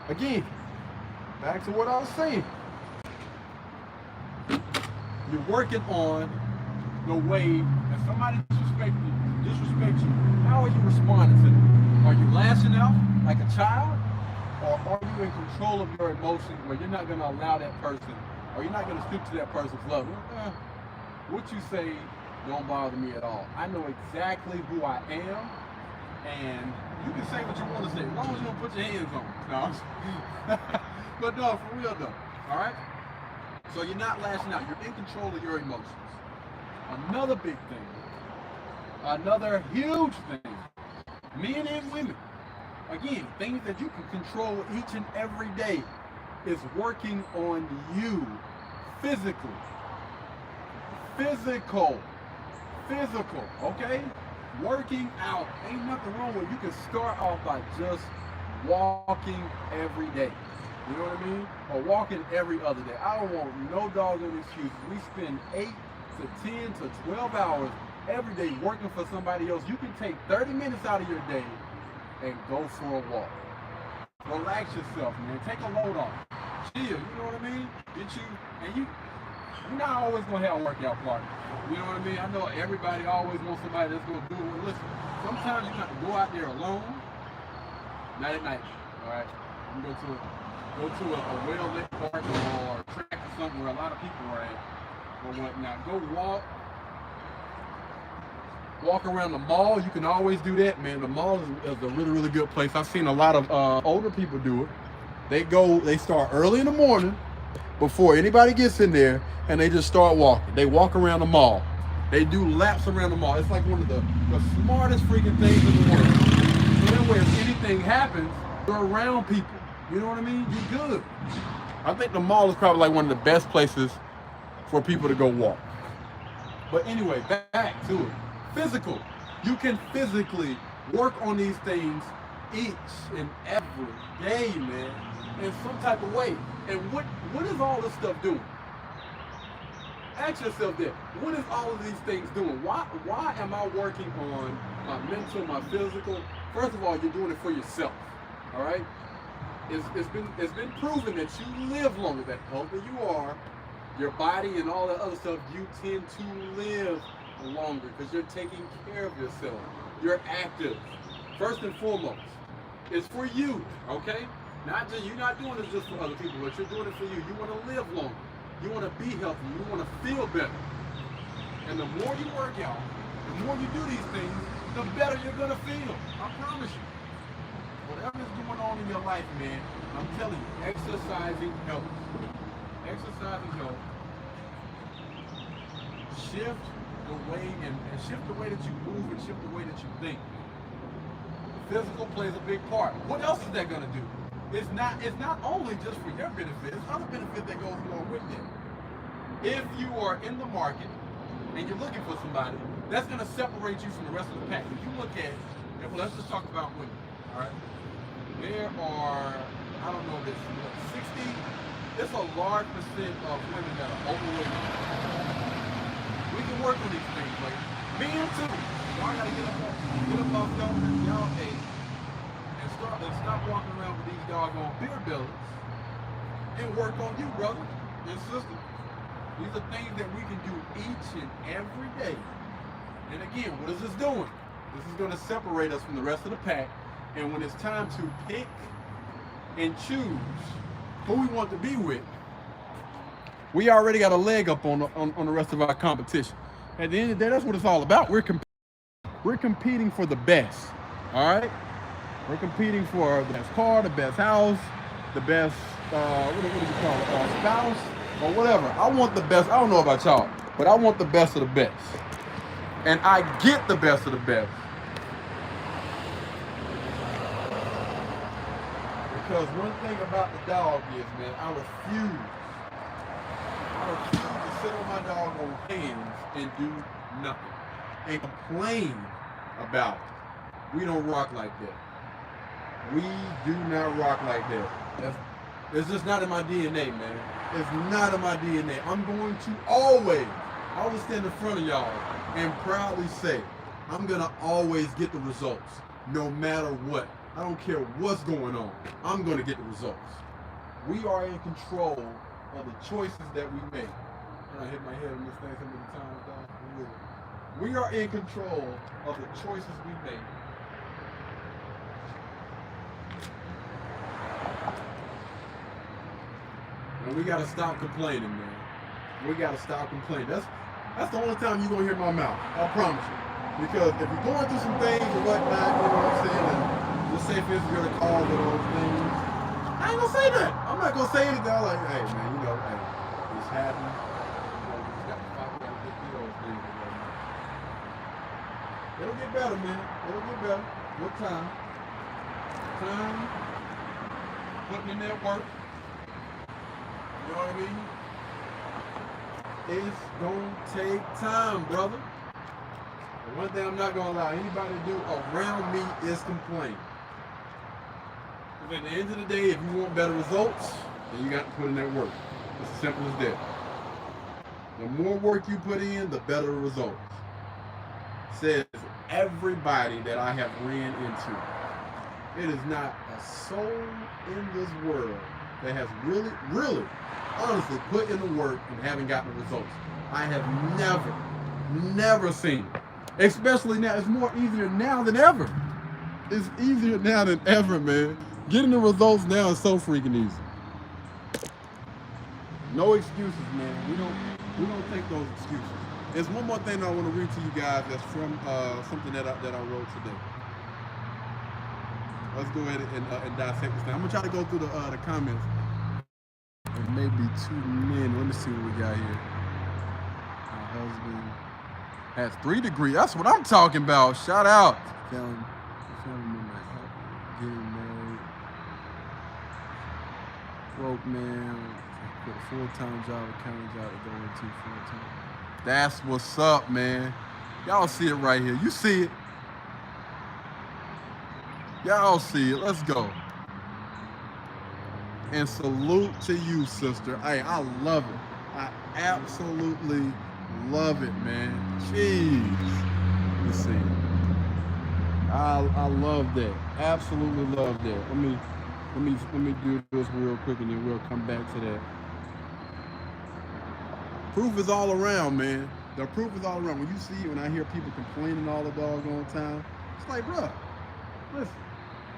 again, back to what I was saying. You're working on the way that somebody disrespects you. How are you responding to them? Are you lashing out like a child? Or are you in control of your emotions where you're not going to allow that person, or you're not going to stoop to that person's level? What you say don't bother me at all. I know exactly who I am, and you can say what you want to say, as long as you don't put your hands on me. No, but no, for real though, all right? So you're not lashing out. You're in control of your emotions. Another big thing, another huge thing, men and women, again, things that you can control each and every day is working on you physically. Physical, okay? Working out. Ain't nothing wrong with it. You can start off by just walking every day. You know what I mean? Or walking every other day. I don't want no doggone excuses. We spend 8 to 10 to 12 hours every day working for somebody else. You can take 30 minutes out of your day and go for a walk. Relax yourself, man. Take a load off. Chill, you know what I mean? You're not always gonna have a workout partner. You know what I mean? I know everybody always wants somebody that's gonna do it. Listen, sometimes you got to go out there alone. Not at night, all right? You go to a well-lit park or track or something where a lot of people are at or whatnot. Go walk around the mall. You can always do that, man. The mall is a really, really good place. I've seen a lot of older people do it. They start early in the morning before anybody gets in there, and they just start walking. They walk around the mall. They do laps around the mall. It's like one of the smartest freaking things in the world. So that way, if anything happens, you're around people. You know what I mean? You're good. I think the mall is probably like one of the best places for people to go walk. But anyway, back to it. Physical. You can physically work on these things each and every day, man, in some type of way. And what is all this stuff doing? Ask yourself that. What is all of these things doing? Why am I working on my mental, my physical? First of all, you're doing it for yourself. All right? It's been proven that you live longer. That healthier you are, your body and all that other stuff, you tend to live longer because you're taking care of yourself. You're active. First and foremost, it's for you, okay? Not just you're not doing this just for other people, but you're doing it for you. You want to live longer. You want to be healthy. You want to feel better. And the more you work out, the more you do these things, the better you're gonna feel. I promise you. Whatever's going on in your life, man, I'm telling you, exercising helps. Exercising helps. Shift the way and shift the way that you move and shift the way that you think. Physical plays a big part. What else is that gonna do? It's not only just for your benefit, there's other benefit that goes along with it. If you are in the market and you're looking for somebody, that's gonna separate you from the rest of the pack. If you look at, let's just talk about women, all right? There are, I don't know, this 60, it's a large percent of women that are overweight. We can work on these things, like men too. Y'all gotta get up off y'all age. And stop walking around with these doggone beer bellies and work on you, brother and sister. These are things that we can do each and every day. And again, what is this doing? This is going to separate us from the rest of the pack. And when it's time to pick and choose who we want to be with, we already got a leg up on the rest of our competition. At the end of the day, that's what it's all about. We're competing for the best. All right? We're competing for the best car, the best house, the best, what do you call it, spouse, or whatever. I want the best. I don't know about y'all, but I want the best of the best. And I get the best of the best. Because one thing about the dog is, man, I refuse to sit on my doggone hands and do nothing. And complain about it. We don't rock like that. We do not rock like that. It's just not in my DNA, man. It's not in my DNA. I'm going to always stand in front of y'all and proudly say, I'm going to always get the results, no matter what. I don't care what's going on. I'm going to get the results. We are in control of the choices that we make. I hit my head on this thing so many times, dog. We are in control of the choices we make. And we gotta stop complaining, man. We gotta stop complaining. That's the only time you're gonna hear my mouth. I promise you. Because if you're going through some things or whatnot, you know what I'm saying, and let's say if it's gonna cause those things, I ain't gonna say that. I'm not gonna say anything. I'm like, hey man, hey, it's happening. You just gotta fight, gotta get through those things. It'll get better, man. It'll get better. What time? Time. Putting in that work. You know what I mean? It's gonna take time, brother. And one thing I'm not gonna allow anybody to do around me is complain. Because at the end of the day, if you want better results, then you got to put in that work. It's as simple as that. The more work you put in, the better the results. Says everybody that I have ran into. It is not a soul in this world that has really, honestly put in the work and haven't gotten the results. I have never seen it. Especially now, it's more easier now than ever. It's easier now than ever, man. Getting the results now is so freaking easy. No excuses, man. We don't take those excuses. There's one more thing I want to read to you guys that's from something that I wrote today. Let's go ahead and dissect this thing. I'm gonna try to go through the comments. It may be too many. Let me see what we got here. My husband has 3 degrees. That's what I'm talking about. Shout out. Family member getting married. Broke man. Quit a full-time job, a county job to go into full-time. That's what's up, man. Y'all see it right here. You see it. Y'all see it. Let's go. And salute to you, sister. Hey, I love it. I absolutely love it, man. Jeez. Let's see. I love that. Absolutely love that. Let me do this real quick and then we'll come back to that. Proof is all around, man. The proof is all around. When you see, when I hear people complaining all the doggone time, it's like, bruh, listen,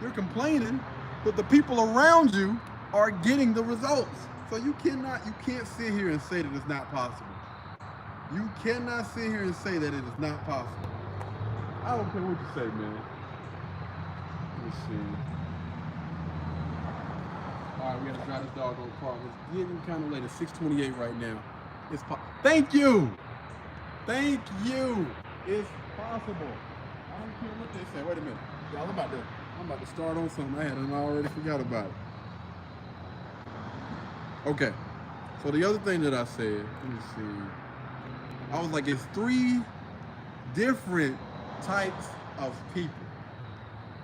you're complaining, but the people around you are getting the results. So you can't sit here and say that it's not possible. You cannot sit here and say that it is not possible. I don't care what you say, man. Let's see. All right, we gotta drive this doggone car. It's getting kind of late. It's 6:28 right now. It's Thank you. Thank you. It's possible. I don't care what they say. Wait a minute. Y'all, I'm about to start on something I hadn't already forgot about it. Okay. So the other thing that I said, let me see. I was like, it's 3 different types of people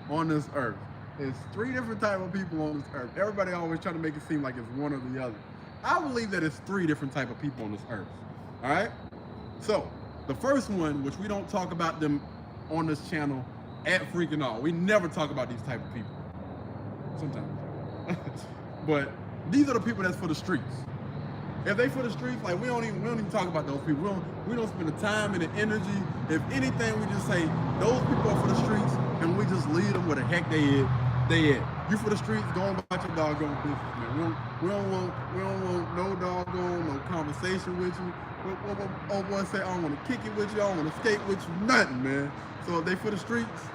on this earth. It's 3 different types of people on this earth. Everybody always trying to make it seem like it's one or the other. I believe that it's 3 different types of people on this earth. All right? So, the first one, which we don't talk about them on this channel at freaking all. We never talk about these type of people. Sometimes. But these are the people that's for the streets. If they for the streets, like we don't even talk about those people. We don't spend the time and the energy. If anything, we just say those people are for the streets, and we just lead them where the heck they at. You for the streets, going about your doggone business, man. We don't want no doggone no conversation with you. Oh boy, say I don't want to kick it with you. I don't want to skate with you. Nothing, man. So if they for the streets,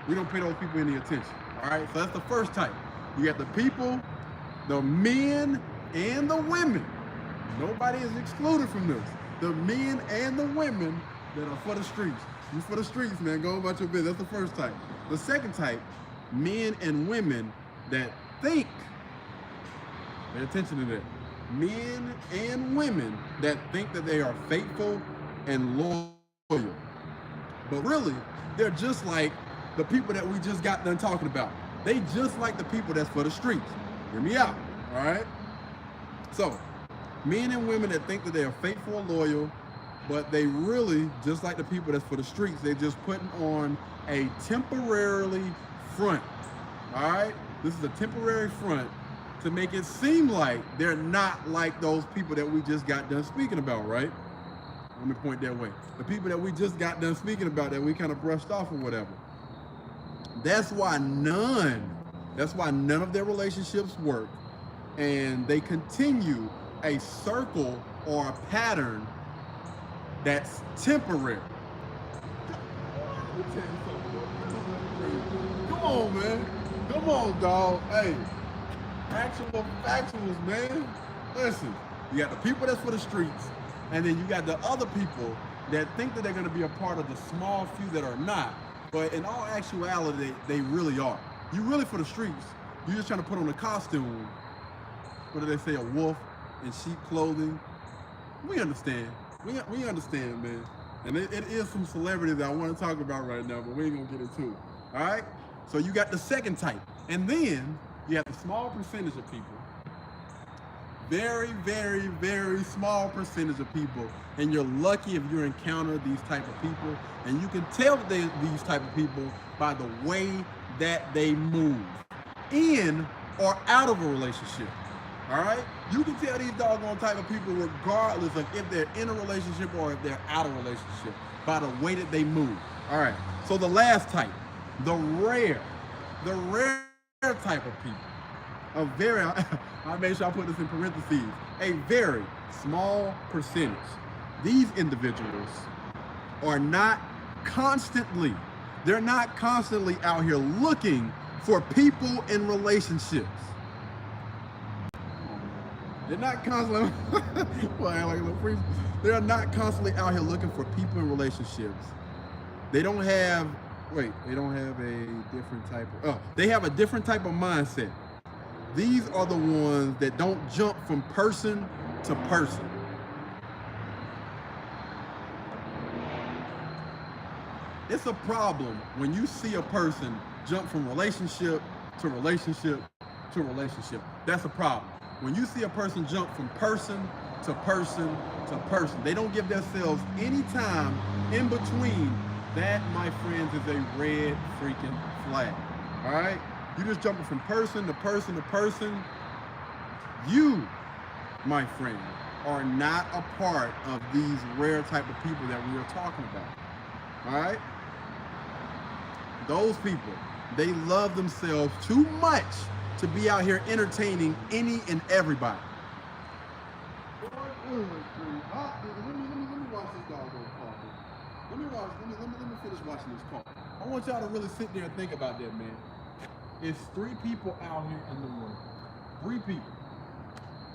we don't pay those people any attention. All right. So that's the first type. You got the people, the men and the women. Nobody is excluded from this. The men and the women that are for the streets. You for the streets, man. Go about your business. That's the first type. The second type, men and women that think. Pay attention to that. Men and women that think that they are faithful and loyal. But really, they're just like the people that we just got done talking about. They just like the people that's for the streets. Hear me out, all right? So, men and women that think that they are faithful and loyal, but they really, just like the people that's for the streets, they're just putting on a temporarily front, all right? This is a temporary front to make it seem like they're not like those people that we just got done speaking about, right? Let me point that way. The people that we just got done speaking about that we kind of brushed off or whatever. That's why none of their relationships work, and they continue a circle or a pattern that's temporary. Come on, man. Come on, dog. Hey, factuals, man. Listen, you got the people that's for the streets, and then you got the other people that think that they're going to be a part of the small few that are not. But in all actuality, they really are. You really for the streets. You're just trying to put on a costume. What do they say? A wolf in sheep clothing. We understand. We understand, man. And it is some celebrities that I want to talk about right now, but we ain't gonna get into it. All right? So you got the second type. And then you have the small percentage of people. Very, very, very small percentage of people. And you're lucky if you encounter these type of people. And you can tell that they're these type of people by the way that they move in or out of a relationship. All right? You can tell these doggone type of people regardless of if they're in a relationship or if they're out of a relationship by the way that they move. All right. So the last type, the rare type of people. A very, I made sure I put this in parentheses, a very small percentage. These individuals are not constantly out here looking for people in relationships. They're not constantly, they're not constantly out here looking for people in relationships. They don't have a different type of, they have a different type of mindset. These are the ones that don't jump from person to person. It's a problem when you see a person jump from relationship to relationship to relationship. That's a problem. When you see a person jump from person to person to person. They don't give themselves any time in between. That, my friends, is a red freaking flag. All right? You just jumping from person to person to person. You, my friend, are not a part of these rare type of people that we are talking about. All right? Those people, they love themselves too much to be out here entertaining any and everybody. Let me watch this doggone call. Let me finish watching this call. I want y'all to really sit there and think about that, man. It's 3 people out here in the world. 3 people.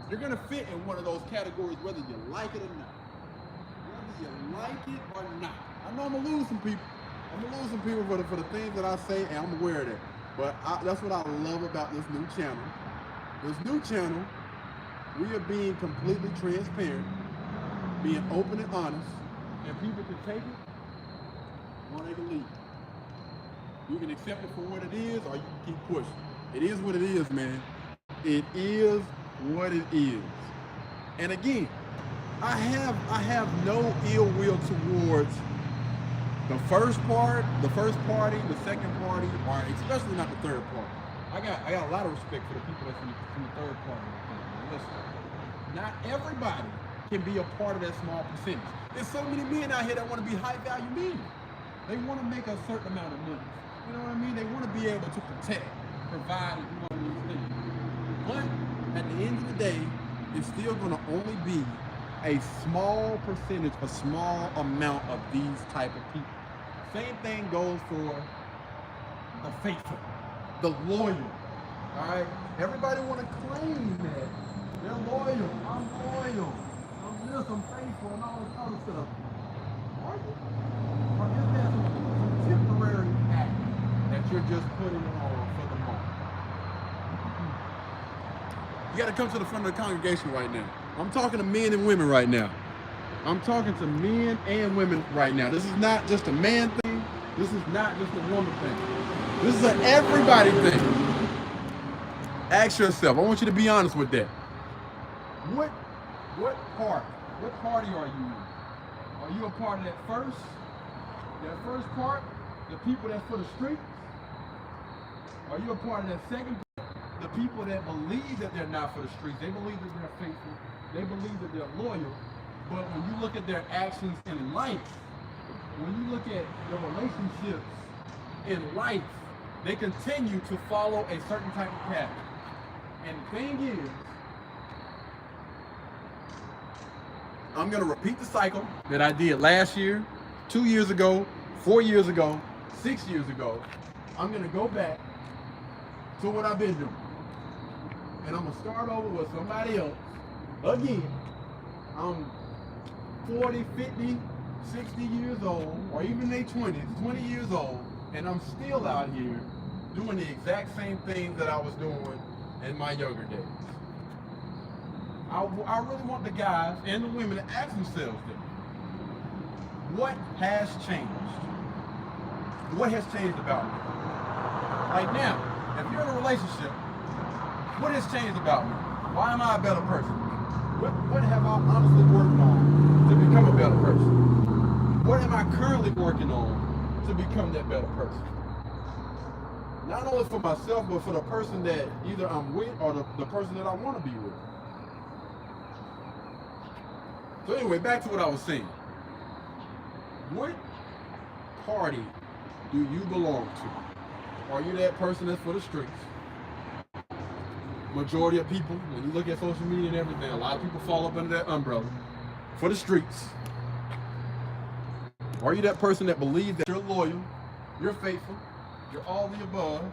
You're gonna fit in one of those categories whether you like it or not. Whether you like it or not. I know I'm gonna lose some people. I'm gonna lose some people for the things that I say, and I'm aware of that. But that's what I love about this new channel. This new channel, we are being completely transparent, being open and honest, and people can take it or they can leave it. You can accept it for what it is, or you can keep pushing. It is what it is, man. It is what it is. And again, I have no ill will towards the first party, the second party, or especially not the third party. I got a lot of respect for the people that's from the third party. Listen, not everybody can be a part of that small percentage. There's so many men out here that want to be high value men. They want to make a certain amount of money. You know what I mean? They want to be able to protect, provide, and do all these things. But at the end of the day, it's still going to only be a small percentage, a small amount of these type of people. Same thing goes for the faithful, the loyal. All right? Everybody want to claim that they're loyal. I'm loyal. I'm this, I'm faithful, and all this other stuff. Are you? Or is that some temporary act that you're just putting on for the moment? You got to come to the front of the congregation right now. I'm talking to men and women right now. I'm talking to men and women right now. This is not just a man thing. This is not just a woman thing. This is an everybody thing. Ask yourself. I want you to be honest with that. What party are you in? Are you a part of that first part? The people that's for the streets? Are you a part of that second part? The people that believe that they're not for the streets. They believe that they're faithful. They believe that they're loyal. But when you look at their actions in life, when you look at their relationships in life, they continue to follow a certain type of pattern. And the thing is, I'm going to repeat the cycle that I did last year, 2 years ago, 4 years ago, 6 years ago. I'm going to go back to what I've been doing. And I'm going to start over with somebody else. Again, I'm 40, 50, 60 years old, or even their 20s, 20 years old, and I'm still out here doing the exact same things that I was doing in my younger days. I really want the guys and the women to ask themselves this. What has changed? What has changed about me? Like now, if you're in a relationship, what has changed about me? Why am I a better person? What have I honestly worked on to become a better person? What am I currently working on to become that better person? Not only for myself, but for the person that either I'm with or the person that I want to be with. So anyway, back to what I was saying. What party do you belong to? Are you that person that's for the streets? Majority of people, when you look at social media and everything, a lot of people fall up under that umbrella. For the streets. Are you that person that believes that you're loyal, you're faithful, you're all the above,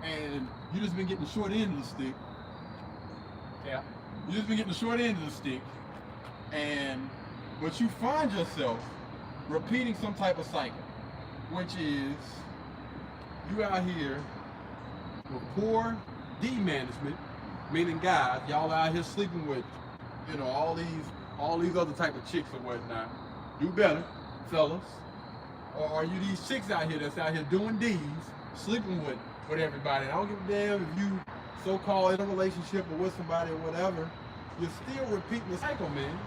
and you just been getting the short end of the stick? Yeah. You just been getting the short end of the stick, but you find yourself repeating some type of cycle, which is you out here with poor D management, meaning guys, y'all out here sleeping with, all these other type of chicks or whatnot. Do better, fellas. Or are you these chicks out here that's out here doing D's, sleeping with everybody? And I don't give a damn if you so-called in a relationship or with somebody or whatever. you're still repeating the cycle, man.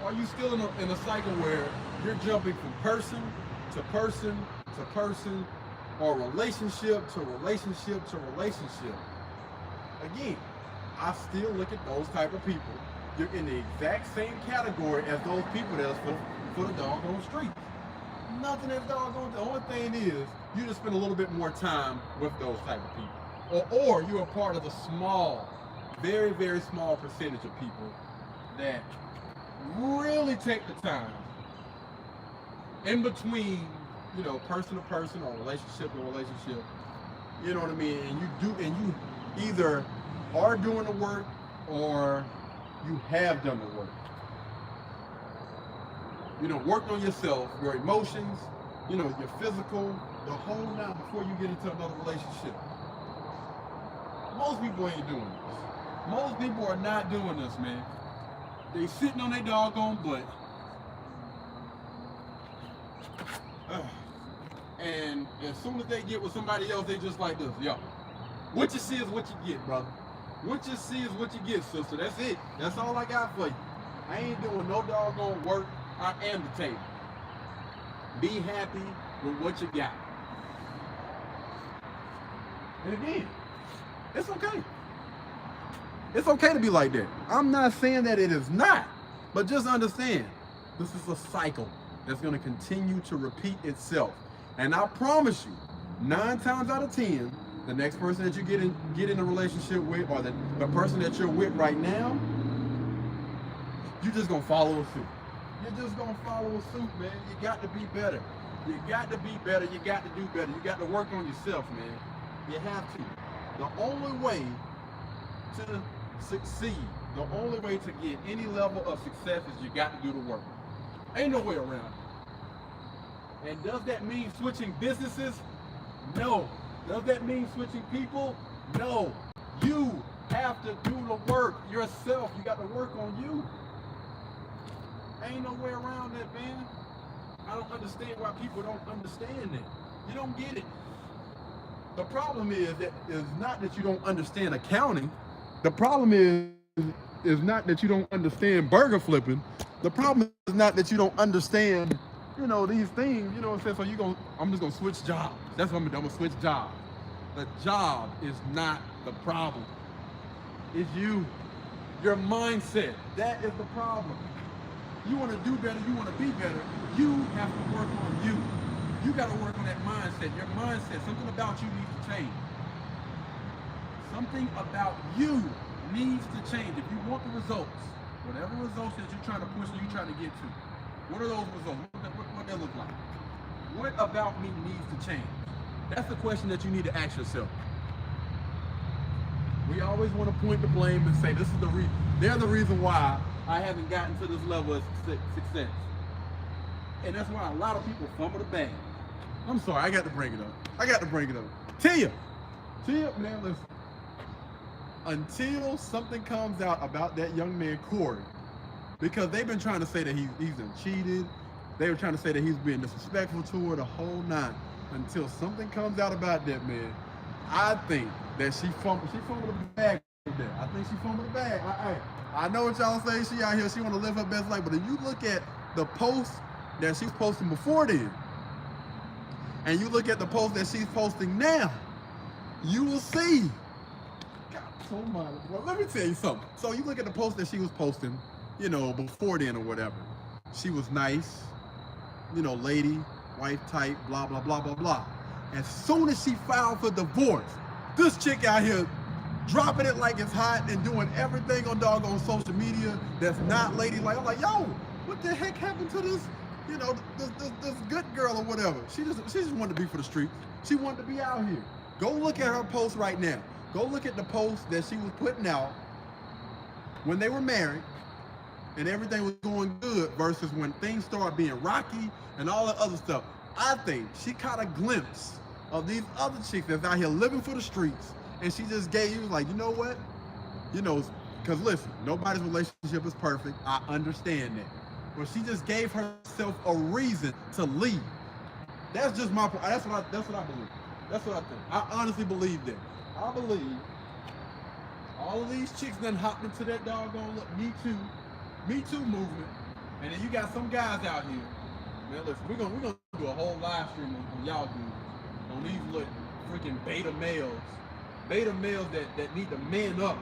Are you still in a cycle where you're jumping from person to person to person, or relationship to relationship to relationship? Again, I still look at those type of people. You're in the exact same category as those people that's for the doggone streets. Nothing that's doggone. The only thing is, you just spend a little bit more time with those type of people, or you're a part of the small, very, very small percentage of people that really take the time in between, person to person or relationship to relationship. You know what I mean? And you either are doing the work or you have done the work. Worked on yourself, your emotions, your physical, the whole nine before you get into another relationship. Most people ain't doing this. Most people are not doing this, man. They sitting on their doggone butt. And as soon as they get with somebody else, they just like this. Yo, what you see is what you get, brother. What you see is what you get, sister. That's it. That's all I got for you. I ain't doing no doggone work. I am the table. Be happy with what you got. And again, it's okay. It's okay to be like that. I'm not saying that it is not, but just understand, this is a cycle that's going to continue to repeat itself. And I promise you, 9 times out of 10, the next person that you get in a relationship with, or the person that you're with right now, you're just going to follow suit. You're just going to follow suit, man. You got to be better. You got to be better. You got to do better. You got to work on yourself, man. You have to. The only way to succeed, the only way to get any level of success is you got to do the work. Ain't no way around it. And does that mean switching businesses? No. Does that mean switching people? No. You have to do the work yourself. You got to work on you. Ain't no way around that, man. I don't understand why people don't understand that. You don't get it. The problem is not that you don't understand accounting. The problem is not that you don't understand burger flipping. The problem is not that you don't understand, these things. You know what I'm saying? So I'm just gonna switch jobs. That's what I'm gonna switch jobs. The job is not the problem. It's you. Your mindset. That is the problem. You want to do better, you want to be better, you have to work on you. You got to work on that mindset. Your mindset, something about you needs to change. Something about you needs to change. If you want the results, whatever results that you're trying to push and you're trying to get to, what are those results? What they look like? What about me needs to change? That's the question that you need to ask yourself. We always want to point the blame and say, this is the reason. They're the reason why I haven't gotten to this level of success. And that's why a lot of people fumble the bag. I'm sorry, I got to bring it up. Tia, man, listen. Until something comes out about that young man, Corey, because they've been trying to say that he's been cheated. They were trying to say that he's being disrespectful to her, the whole nine. Until something comes out about that, man, I think that she fumbled the bag with that. I think she fumbled the bag. I know what y'all say, she out here, she want to live her best life, but if you look at the post that she's posting before then, and you look at the post that she's posting now, you will see. God, so much. Well, let me tell you something. So you look at the post that she was posting, before then or whatever. She was nice, lady, wife type, blah, blah, blah, blah, blah. As soon as she filed for divorce, this chick out here dropping it like it's hot and doing everything on doggone social media that's not ladylike. I'm like, yo, what the heck happened to this, this good girl or whatever? She just wanted to be for the streets. She wanted to be out here. Go look at her post right now. Go look at the post that she was putting out when they were married and everything was going good versus when things started being rocky and all that other stuff. I think she caught a glimpse of these other chicks that's out here living for the streets. And she just gave you like, you know what? Because listen, nobody's relationship is perfect. I understand that. But she just gave herself a reason to leave. That's just my point. That's what I believe. That's what I think. I honestly believe that. I believe All of these chicks done hopped into that doggone look, Me Too movement. And then you got some guys out here. Man, listen, we're gonna do a whole live stream on y'all dudes. On these little freaking beta males. Beta males that need to man up.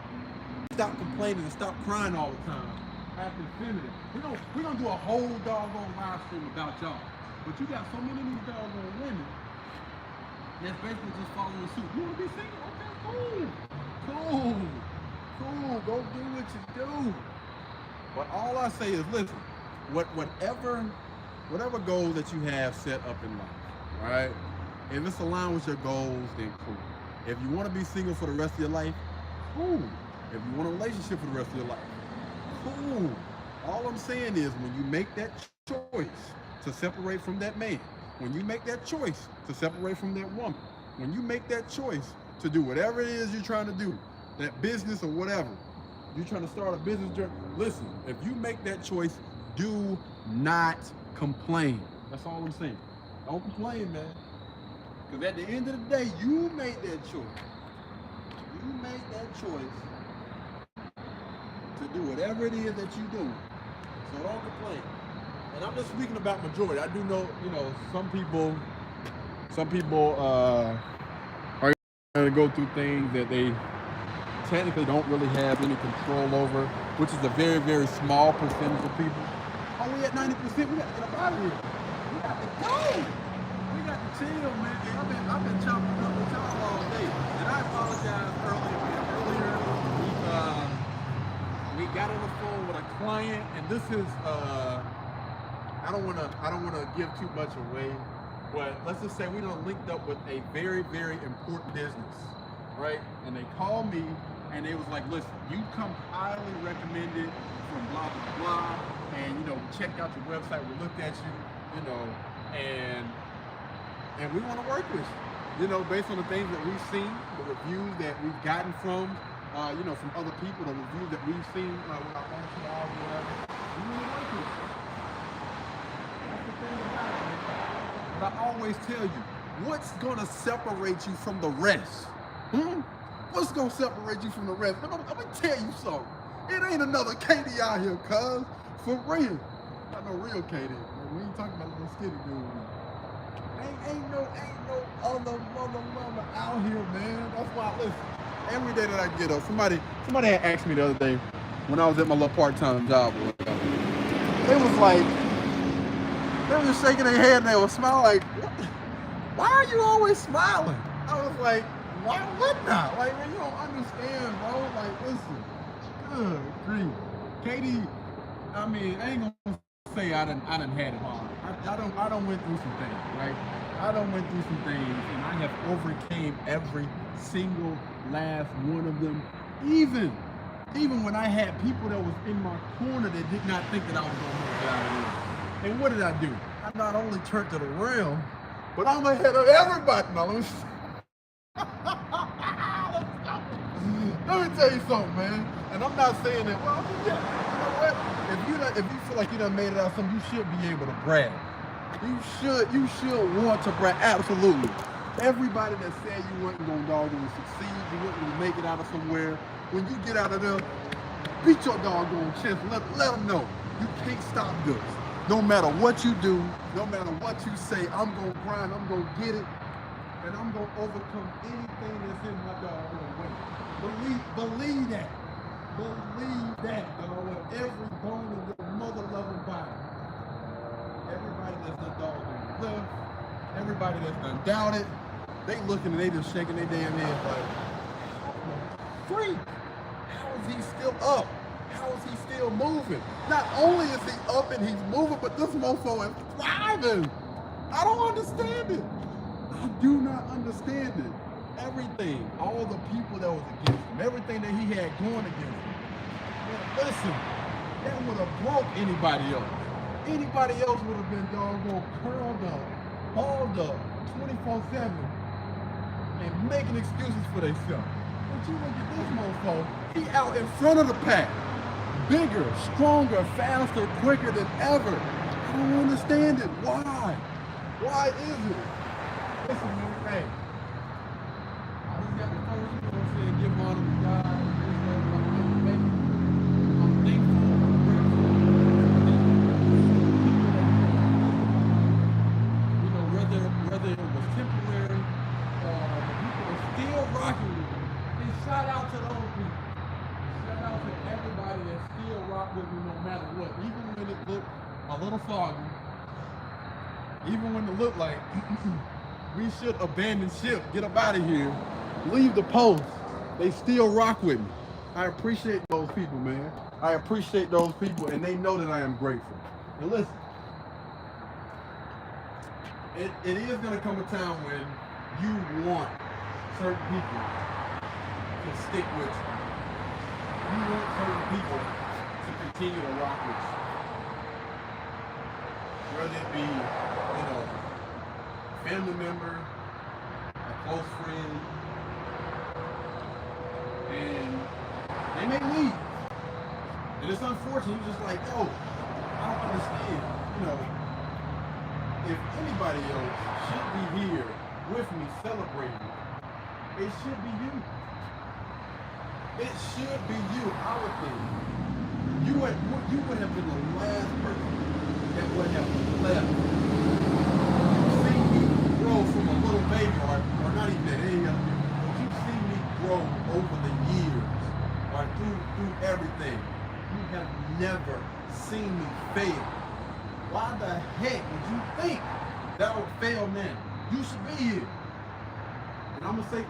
Stop complaining and stop crying all the time. Acting feminine. We're gonna do a whole doggone live stream about y'all. But you got so many of these doggone women that's basically just following suit. You wanna be single? Okay, cool. Go do what you do. But all I say is, listen, whatever goals that you have set up in life, all right? If it's aligned with your goals, then cool. If you want to be single for the rest of your life, cool. If you want a relationship for the rest of your life, cool. All I'm saying is, when you make that choice to separate from that man, when you make that choice to separate from that woman, when you make that choice to do whatever it is you're trying to do, that business or whatever, you're trying to start a business journey, listen, if you make that choice, do not complain. That's all I'm saying. Don't complain, man. Because at the end of the day, you made that choice. You made that choice to do whatever it is that you do. So don't complain. And I'm just speaking about majority. I do know, some people are going to go through things that they technically don't really have any control over, which is a very, very small percentage of people. Oh, we at 90%. We got to get up out of here. We got to go. We got to chill, man. I've been chopping up with y'all all day, and I apologize earlier. We got on the phone with a client, and this is I don't want to give too much away, but let's just say we done linked up with a very, very important business, right? And they called me, and they was like, listen, you come highly recommended from blah blah blah, and we checked out your website, we looked at you, and we want to work with you, based on the things that we've seen, the reviews that we've gotten from from other people, the reviews that we've seen with our own PR or whatever. We want to work with you. That's the thing about it, man. But I always tell you, what's gonna separate you from the rest? What's gonna separate you from the rest? I'm gonna tell you something. It ain't another Katie out here, cuz. For real. Not no real Katie. We ain't talking about a little skinny dude. Ain't no other mother out here, man. That's why, listen, every day that I get up, somebody had asked me the other day when I was at my little part-time job or whatever. They were just shaking their head and they were smiling like, why are you always smiling? I was like, why wouldn't I? Like, man, you don't understand, bro. Like, listen, good grief. Katie, I mean, I ain't gonna say I done had it hard. I done went through some things, right? I done went through some things, and I have overcame every single last one of them. Even when I had people that was in my corner that did not think that I was gonna make it out of here. And what did I do? I not only turned it around, but I'm ahead of everybody. Now, let me tell you something, man. And I'm not saying that, well, yeah, you know what? If you feel like you done made it out of something, you should be able to brag. You should want to brag, absolutely. Everybody that said you wasn't gonna doggone succeed, you wasn't gonna make it out of somewhere, when you get out of there, beat your doggone chest, let them know you can't stop this. No matter what you do, no matter what you say, I'm gonna grind, I'm gonna get it, and I'm gonna overcome anything that's in my doggone way. Believe that. Believe that, dog, with every bone in your mother-loving body. Everybody that's done doggone left, everybody that's done doubted, they looking and they just shaking their damn head like, freak, how is he still up? How is he still moving? Not only is he up and he's moving, but this mofo is thriving. I don't understand it. I do not understand it. Everything, all the people that was against him, everything that he had going against him. Man, listen, that would have broke anybody else. Anybody else would have been doggone curled up, balled up, 24/7, and making excuses for themselves. But you look at this mofo, he out in front of the pack. Bigger, stronger, faster, quicker than ever. I don't understand it. Why? Why is it? Listen, man, hey. I just got the first, give honor to God. shout out to those people. Shout out to everybody that still rock with me no matter what. Even when it looked a little foggy. Even when it looked like we should abandon ship, get up out of here, leave the post. They still rock with me. I appreciate those people, man. I appreciate those people, and they know that I am grateful. And listen, it is going to come a time when you want certain people to stick with you. You want certain people to continue to rock with you. Whether it be, family member, a close friend, and they may leave. And it's unfortunate. You're just like, yo, I don't understand. If anybody else should be here with me celebrating, it should be you. It should be you, our thing. You would have been the last person that would have left. You've seen me grow from a little baby, or not even that age, but you've seen me grow over the years, or through everything. You have never seen me fail. Why the heck would you think that I would fail now? You should be here. And I'm gonna say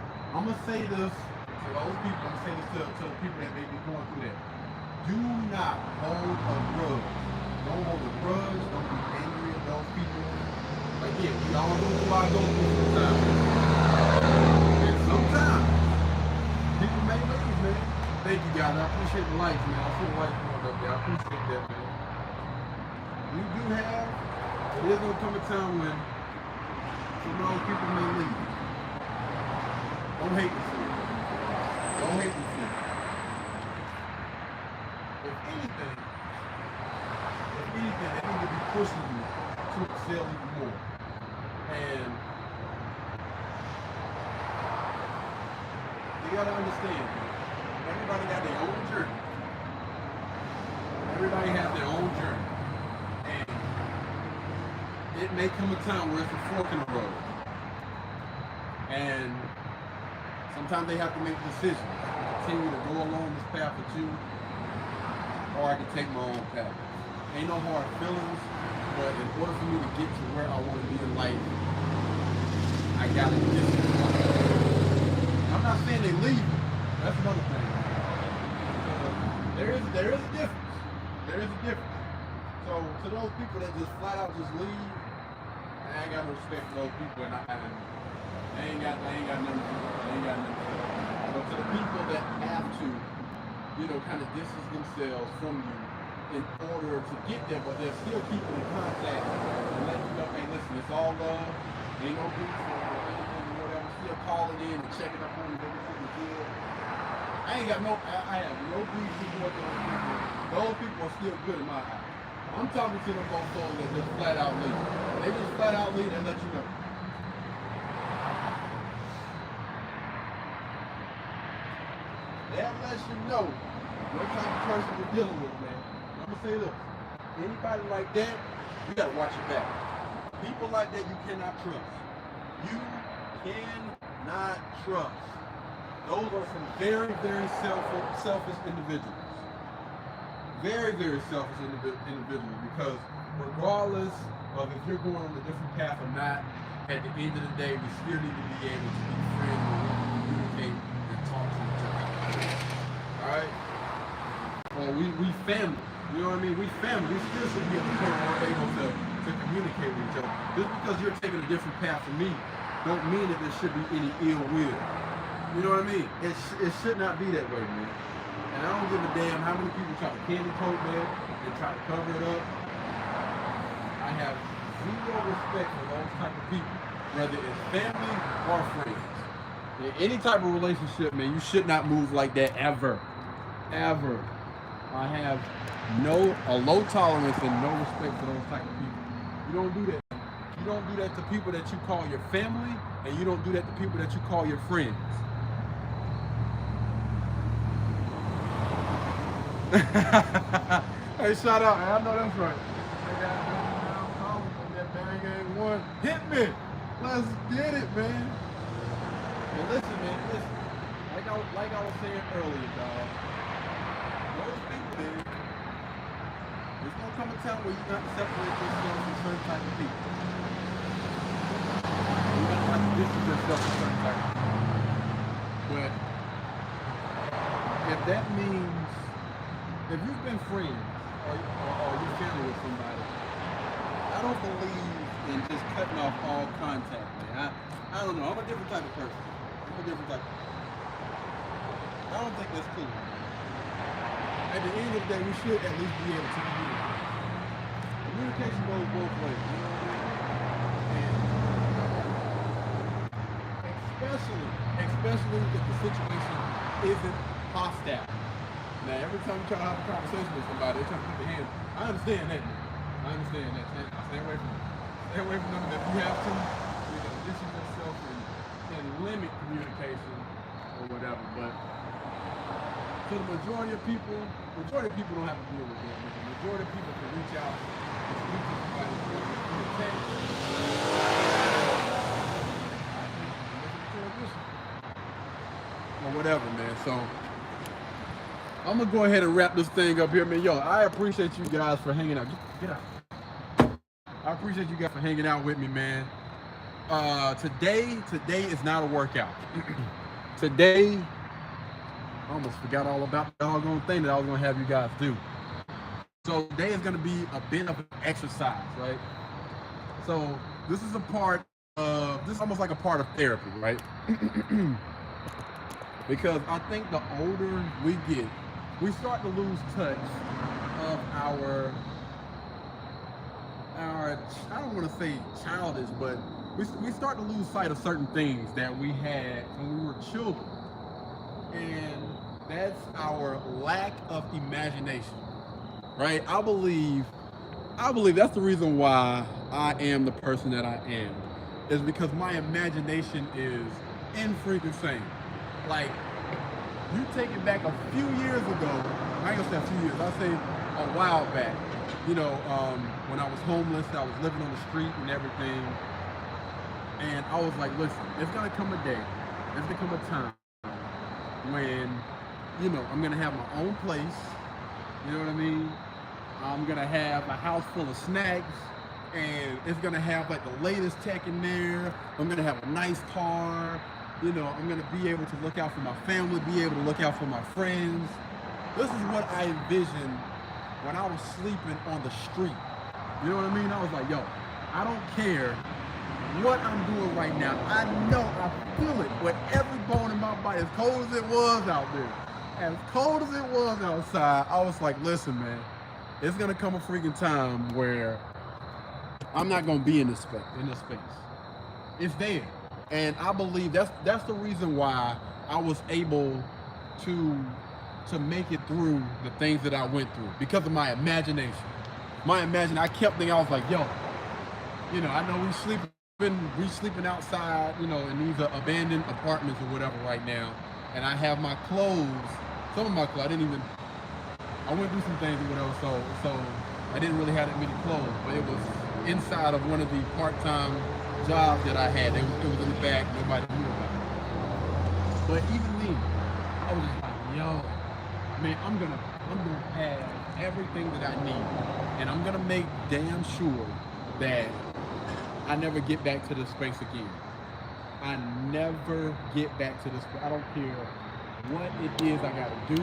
this to those people. I'm gonna say this to the people that may be going through that. Do not hold a grudge. Don't hold a grudge. Don't be angry at those people. Again, we all go through our sometimes. And sometimes people may leave, man. Thank you, guys. I appreciate the lights, man. I see the lights going up there. I appreciate that, man. We do have, it is going to come a time when some of those people may leave. Don't hate me for it. Don't hate me for it. If anything, they need to be pushing you to excel even more. And you got to understand, everybody got their own journey. Everybody has their own journey. It may come a time where it's a fork in the road. And sometimes they have to make decisions. Continue to go along this path with you, or I can take my own path. Ain't no hard feelings, but in order for me to get to where I want to be in life, I gotta do this. I'm not saying they leave. That's another thing. There is a difference. There is a difference. So to those people that just flat out just leave, I ain't got no respect for those people, and I ain't got nothing to do. But to the people that have to, kind of distance themselves from you in order to get there, but they're still keeping in contact and letting you know, hey, listen, it's all love, ain't no beef or anything, whatever. Still calling in and checking up on you, everything good. I have no beef towards those people. Those people are still good in my eyes. I'm talking to them folks that just flat out leave. They just flat out leave and let you know. That lets you know what type of person you're dealing with, man. I'm gonna say this. Anybody like that, you gotta watch your back. People like that you cannot trust. You cannot trust. Those are some very, very selfish individuals. Very, very selfish individual, because regardless of if you're going on a different path or not, at the end of the day, we still need to be able to be friends and communicate and talk to each other. Alright? Well, we family. You know what I mean? We family. We still should be at the point where we're able to communicate with each other. Just because you're taking a different path from me, don't mean that there should be any ill will. You know what I mean? It should not be that way, man. And I don't give a damn how many people try to candy coat that and try to cover it up. I have zero respect for those type of people, whether it's family or friends. In any type of relationship, man, you should not move like that ever. Ever. I have a low tolerance and no respect for those type of people. You don't do that. You don't do that to people that you call your family, and you don't do that to people that you call your friends. Hey, shout out, man. I know that's right. That bang ain't one. Hit me. Let's get it, man. And listen, man. Listen. Like I I was saying earlier, dog. Those people there, there's gonna come a time where you got to separate yourself from certain type of people. You gotta have to distance yourself from certain type of people. But if that means, if you've been friends or you're family with somebody, I don't believe in just cutting off all contact, man. I don't know. I'm a different type of person. I don't think that's cool. At the end of the day, we should at least be able to communicate. Communication goes both ways. You know what I mean? And especially if the situation isn't hostile. Now, every time you try to have a conversation with somebody, they're trying to put their hands. I understand that, man. I understand that. Stay away from them. Stay away from them. If you have to, distance yourself and limit communication or whatever. But to the majority of people don't have to deal with that. The majority of people can reach out and speak to somebody through a text. Or whatever, man. So I'm gonna go ahead and wrap this thing up here, man. Yo, I appreciate you guys for hanging out. Get out. I appreciate you guys for hanging out with me, man. Today is not a workout. Today, I almost forgot all about the doggone thing that I was gonna have you guys do. So today is gonna be a bit of an exercise, right? So this is almost like a part of therapy, right? Because I think the older we get, we start to lose touch of our I don't want to say childish, but we start to lose sight of certain things that we had when we were children. And that's our lack of imagination, right? I believe that's the reason why I am the person that I am, is because my imagination is insane. Like, you take it back a few years ago, I ain't gonna say a few years, I'll say a while back, when I was homeless, I was living on the street and everything, and I was like, listen, there's gonna come a day, there's gonna come a time when, I'm gonna have my own place, you know what I mean? I'm gonna have a house full of snacks, and it's gonna have like the latest tech in there. I'm gonna have a nice car. I'm gonna be able to look out for my family, be able to look out for my friends. This is what I envisioned when I was sleeping on the street. You know what I mean? I was like, yo, I don't care what I'm doing right now. I know, I feel it with every bone in my body. As cold as it was out there, as cold as it was outside, I was like, listen, man, it's gonna come a freaking time where I'm not gonna be in this space. It's there. And I believe that's the reason why I was able to make it through the things that I went through, because of my imagination. I kept thinking, I was like, yo, I know we sleeping outside, in these abandoned apartments or whatever right now. And I have my clothes, some of my clothes, I went through some things or whatever, so I didn't really have that many clothes, but it was inside of one of the part-time jobs that I had. It was in the back, nobody knew about it. But even then, I was just like, yo, man, I'm gonna have everything that I need, and I'm gonna make damn sure that I never get back to this space again. I never get back to this. I don't care what it is I gotta do.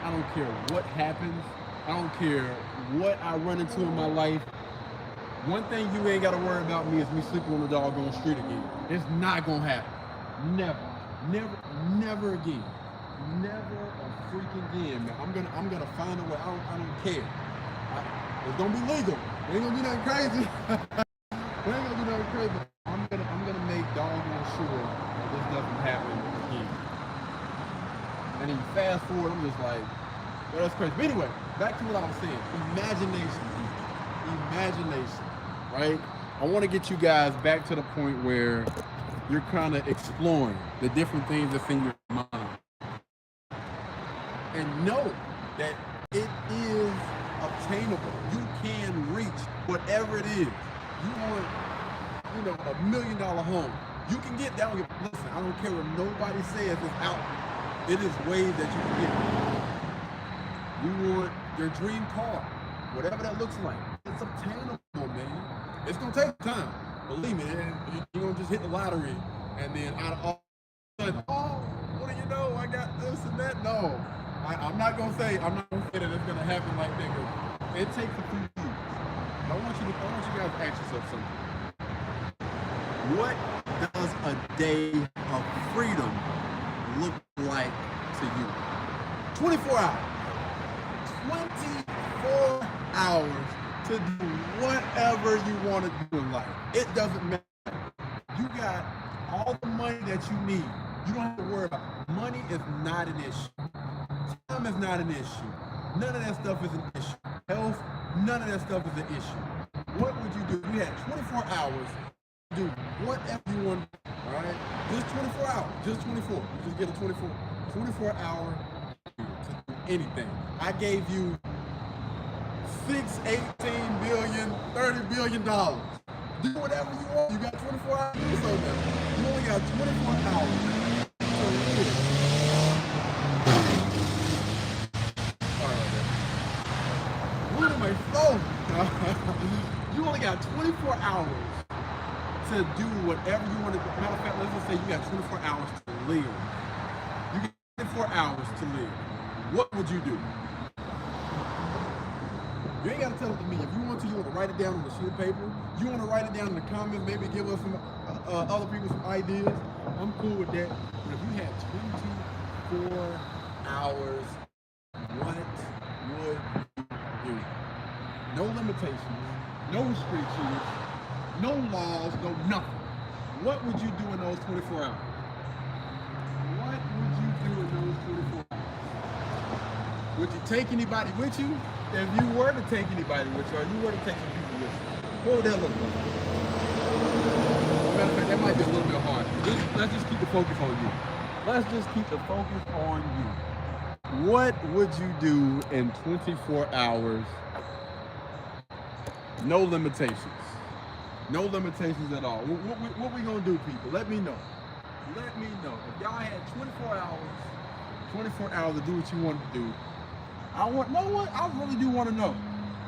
I don't care what happens. I don't care what I run into in my life. One thing you ain't got to worry about me is me sleeping on the doggone street again. It's not going to happen. Never again. Never a freaking again, man. I'm gonna find a way. I don't care. It's going to be legal. We ain't going to do nothing crazy. I'm gonna make doggone sure that this doesn't happen again. And then you fast forward, I'm just like, well, that's crazy. But anyway, back to what I was saying. Imagination. Right? I want to get you guys back to the point where you're kind of exploring the different things that's in your mind. And know that it is obtainable. You can reach whatever it is. You want, $1 million home. You can get that. Listen, I don't care what nobody says is out It is ways that you can get there. You want your dream car, whatever that looks like. It's obtainable, man. It's gonna take time. Believe me, you don't just hit the lottery and then out of all, oh, what do you know? I got this and that. No, I'm not gonna say that it's gonna happen like that. It takes a few years. I want you guys to ask yourself something. What does a day of freedom look like to you? 24 hours. 24 hours to do whatever you want to do in life. It doesn't matter. You got all the money that you need. You don't have to worry about it. Money is not an issue. Time is not an issue. None of that stuff is an issue. Health, none of that stuff is an issue. What would you do? You had 24 hours to do whatever you want. All right? Just 24 hours. Just 24. You just get a 24 hour to do anything. I gave you $6, $18 billion, $30 billion. Do whatever you want. You got 24 hours to do something. You only got 24 hours to live. What am I phone? You only got 24 hours to do whatever you want to do. Matter of fact, let's just say you got 24 hours to live. You got 24 hours to live. What would you do? You ain't got to tell it to me. If you want to write it down on a sheet of paper. You want to write it down in the comments, maybe give us some other people some ideas. I'm cool with that. But if you had 24 hours, what would you do? No limitations, no restrictions, no laws, no nothing. What would you do in those 24 hours? What would you do in those 24 hours? Would you take anybody with you? If you were to take anybody with you, or you were to take some people with you, what would that look like? Matter of fact, that might be a little bit hard. Let's just keep the focus on you. Let's just keep the focus on you. What would you do in 24 hours? No limitations. No limitations at all. What we gonna do, people? Let me know. Let me know. If y'all had 24 hours to do what you wanted to do, I really do want to know.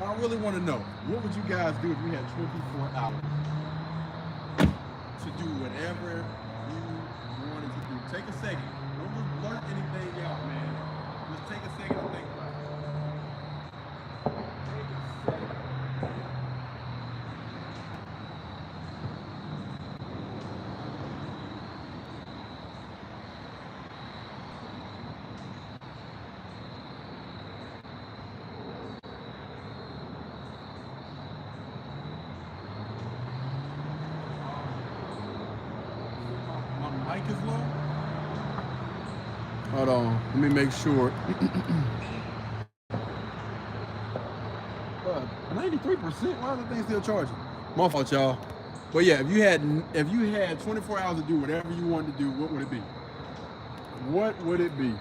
I really want to know. What would you guys do if you had 24 hours to do whatever you wanted to do? Take a second. Don't just blurt anything out, man. Just take a second and think about it. Take a second. Mic is low. Hold on, let me make sure. 93%. Why is the thing still charging? My fault, y'all. But yeah, if you had 24 hours to do whatever you wanted to do, what would it be? What would it be?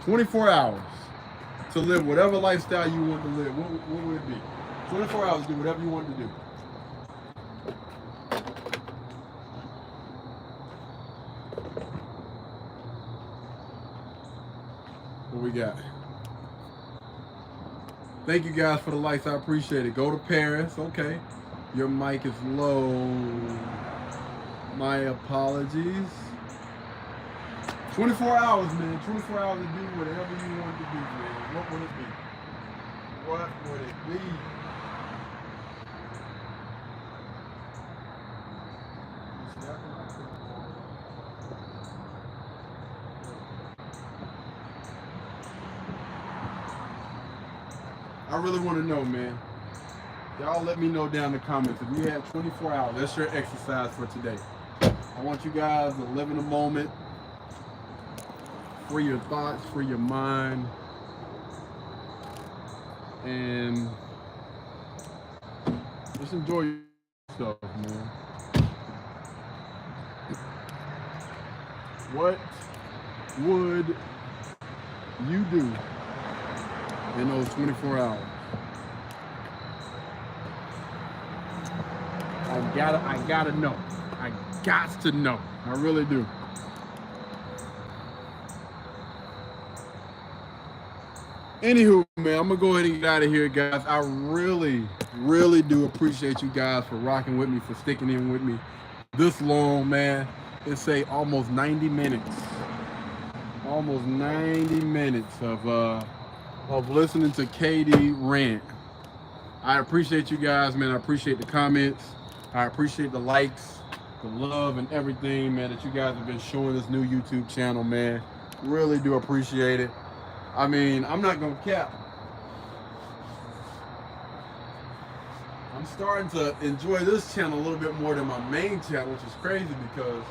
24 hours to live whatever lifestyle you want to live. What would it be? 24 hours to do whatever you wanted to do. What we got? Thank you guys for the likes. I appreciate it. Go to Paris. Okay. Your mic is low. My apologies. 24 hours, man. 24 hours to do whatever you want to do, man. What would it be? What would it be? I really want to know, man. Y'all let me know down in the comments. If you had 24 hours, that's your exercise for today. I want you guys to live in the moment. Free your thoughts, free your mind. And just enjoy yourself, man. What would you do in those 24 hours? I gotta know. I got to know. I really do. Anywho, man, I'm gonna go ahead and get out of here, guys. I really, really do appreciate you guys for rocking with me, for sticking in with me this long, man. It's say almost 90 minutes of listening to KD rant. I appreciate you guys, man. I appreciate the comments. I appreciate the likes, the love, and everything, man, that you guys have been showing this new YouTube channel, man. Really do appreciate it. I mean, I'm not gonna cap. I'm starting to enjoy this channel a little bit more than my main channel, which is crazy because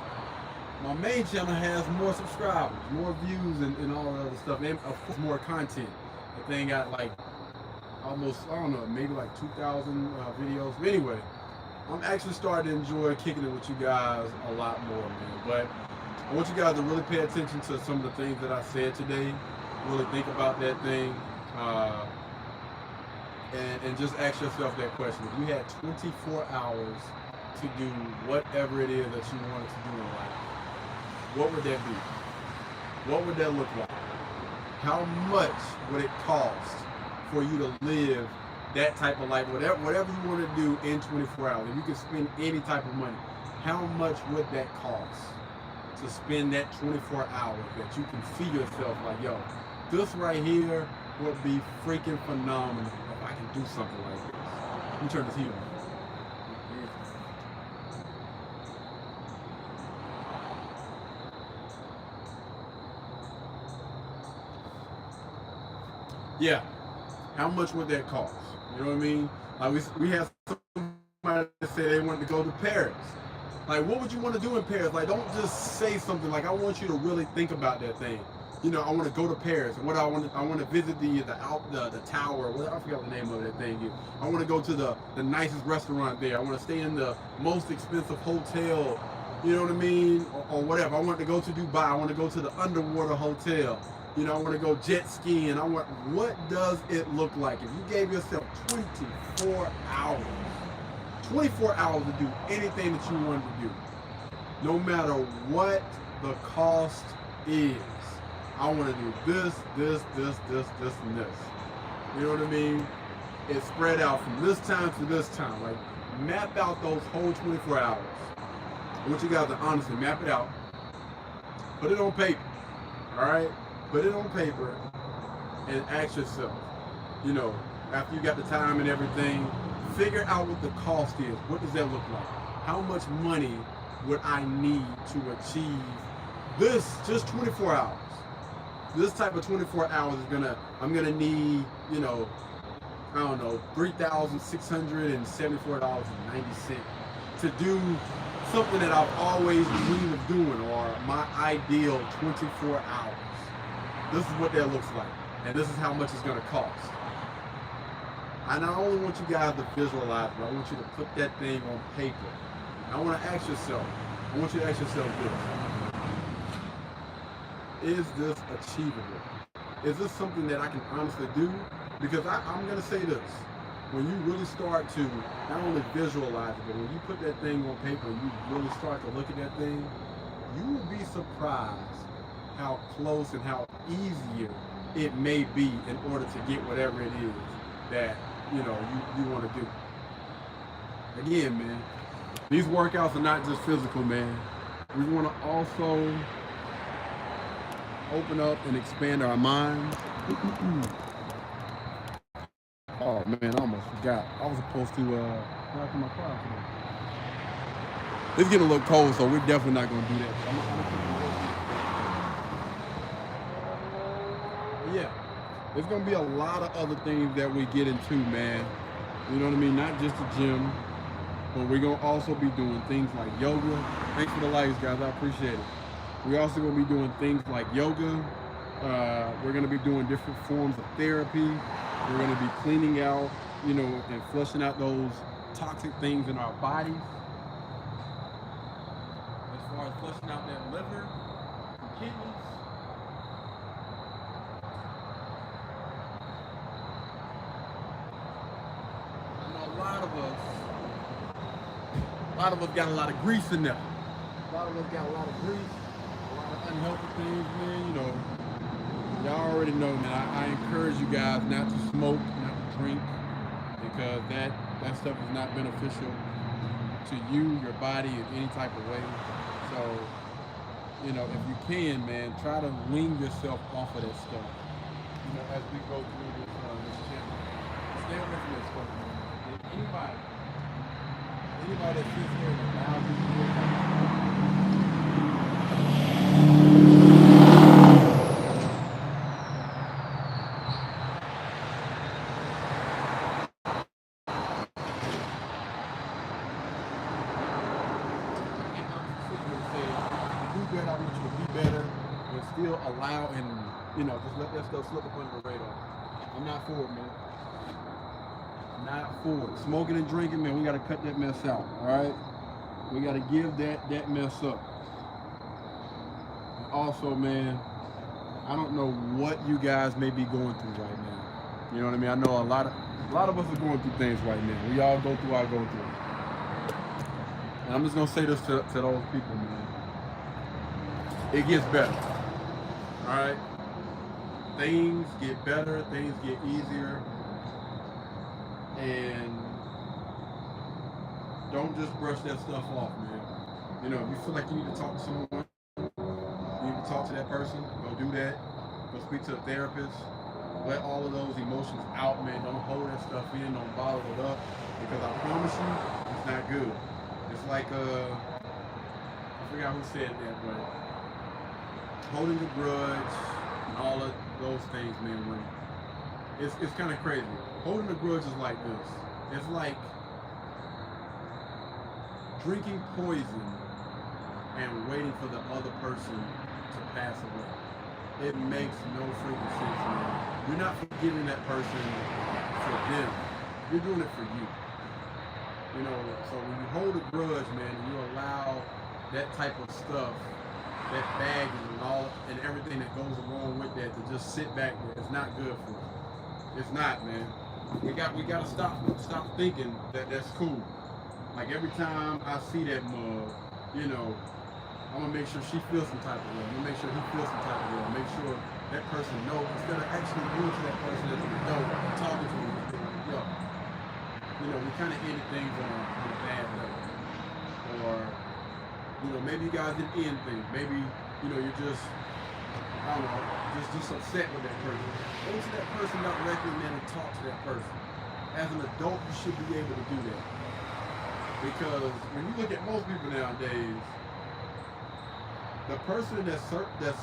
my main channel has more subscribers, more views, and all that other stuff, and of course more content. The thing got like almost, I don't know, maybe like 2,000 videos. But anyway, I'm actually starting to enjoy kicking it with you guys a lot more, man. But I want you guys to really pay attention to some of the things that I said today. Really think about that thing. And just ask yourself that question. If you had 24 hours to do whatever it is that you wanted to do in life, what would that be? What would that look like? How much would it cost for you to live that type of life? Whatever you want to do in 24 hours, if you could spend any type of money, how much would that cost to spend that 24 hours that you can see yourself like, yo, this right here would be freaking phenomenal if I can do something like this. Let me turn this heat on. Yeah, how much would that cost? You know what I mean? Like we have somebody that said they wanted to go to Paris. Like, what would you want to do in Paris? Like, don't just say something. Like, I want you to really think about that thing. You know, I want to go to Paris. What I want to visit the tower. I forgot the name of that thing. I want to go to the nicest restaurant there. I want to stay in the most expensive hotel. You know what I mean? Or whatever. I want to go to Dubai. I want to go to the underwater hotel. You know, I want to go jet skiing. What does it look like? If you gave yourself 24 hours, 24 hours to do anything that you wanted to do, no matter what the cost is, I want to do this, and this. You know what I mean? It's spread out from this time to this time. Like, map out those whole 24 hours. I want you guys to honestly map it out. Put it on paper. All right? Put it on paper and ask yourself, you know, after you got the time and everything, figure out what the cost is. What does that look like? How much money would I need to achieve this just 24 hours? This type of 24 hours I'm gonna need, you know, I don't know, $3,674.90 to do something that I've always dreamed of doing, or my ideal 24 hours. This is what that looks like, and this is how much it's gonna cost. I not only want you guys to visualize, but I want you to put that thing on paper. I want you to ask yourself this. Is this achievable? Is this something that I can honestly do? Because I'm going to say this. When you really start to not only visualize it, but when you put that thing on paper and you really start to look at that thing, you will be surprised how close and how easier it may be in order to get whatever it is that, you know, you want to do. Again, man, these workouts are not just physical, man. We want to also open up and expand our minds. Oh man, I almost forgot. I was supposed to knock in my car today. It's getting a little cold, so we're definitely not gonna do that. Yeah, there's gonna be a lot of other things that we get into, man. You know what I mean? Not just the gym, but we're gonna also be doing things like yoga. Thanks for the likes, guys. I appreciate it. We're also going to be doing things like yoga. We're going to be doing different forms of therapy. We're going to be cleaning out, you know, and flushing out those toxic things in our bodies. As far as flushing out that liver and kidneys. I know a lot of us got a lot of grease in there. A lot of us got a lot of grease. Unhealthy things, man, you know, y'all already already know, man. I encourage you guys not to smoke, not to drink, because that stuff is not beneficial to you, your body, in any type of way. So, you know, if you can, man, try to wean yourself off of that stuff. You know, as we go through this channel, stay away from that stuff, man. Anybody that sits here and allows you to do better, I want you to be better, and still allow and, you know, just let that stuff slip up under the radar. I'm not for it, man. Not for it. Smoking and drinking, man, we got to cut that mess out, all right? We got to give that mess up. And also, man, I don't know what you guys may be going through right now. You know what I mean? I know a lot of us are going through things right now. We all go through what I go through. And I'm just going to say this to those people, man. It gets better, all right? Things get better, things get easier, and don't just brush that stuff off, man. You know, if you feel like you need to talk to someone, you need to talk to that person, go do that. Go speak to a therapist. Let all of those emotions out, man. Don't hold that stuff in, don't bottle it up, because I promise you, it's not good. It's like, I forgot who said that, but holding a grudge and all of those things, man, it's kind of crazy. Holding a grudge is like this. It's like drinking poison and waiting for the other person to pass away. It makes no freaking sense, man. You're not forgiving that person for them. You're doing it for you. You know, so when you hold a grudge, man, you allow that type of stuff, that baggage and all and everything that goes along with that, to just sit back there. It's not good for you. It's not, man. We gotta stop thinking that that's cool. Like every time I see that mug, you know, I'm gonna make sure she feels some type of way. I'm gonna make sure he feels some type of way. Make sure that person knows, instead of actually going to that person as an adult and talking to him, yo, you know, we kind of ended things on a bad level, or you know, maybe you guys didn't end things. Maybe, you know, you're just, I don't know, just upset with that person. Go to that person directly, man, and talk to that person. As an adult, you should be able to do that. Because when you look at most people nowadays, the person that's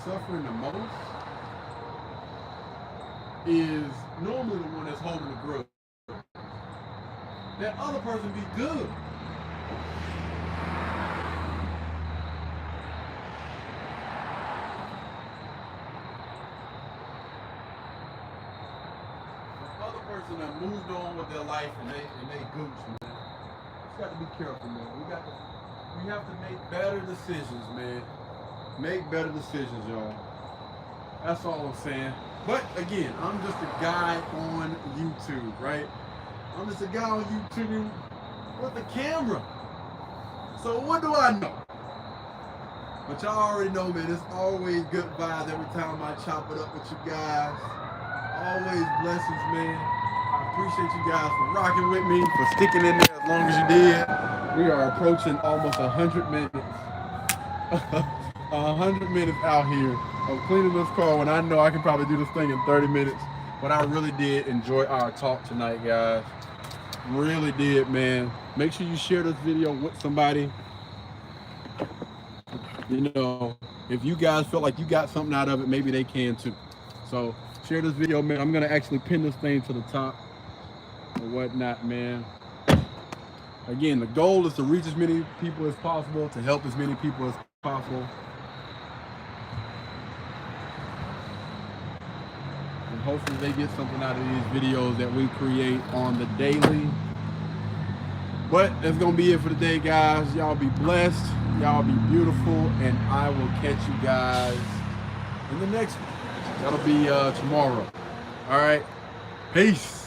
suffering the most is normally the one that's holding the grudge. That other person be good. Person that moved on with their life and they gooch, man. Just got to be careful, man. We have to make better decisions, man. Make better decisions, y'all. That's all I'm saying. But again, I'm just a guy on YouTube, right? I'm just a guy on YouTube with a camera. So what do I know? But y'all already know, man, it's always good vibes every time I chop it up with you guys. Always blessings, man. I appreciate you guys for rocking with me, for sticking in there as long as you did. We are approaching almost 100 minutes. 100 minutes out here of cleaning this car when I know I can probably do this thing in 30 minutes. But I really did enjoy our talk tonight, guys. Really did, man. Make sure you share this video with somebody. You know, if you guys feel like you got something out of it, maybe they can too. So share this video, man. I'm gonna actually pin this thing to the top or whatnot, man. Again, the goal is to reach as many people as possible, to help as many people as possible. And hopefully they get something out of these videos that we create on the daily. But that's gonna be it for today, guys. Y'all be blessed, y'all be beautiful, and I will catch you guys in the next one. That'll be tomorrow. All right, peace.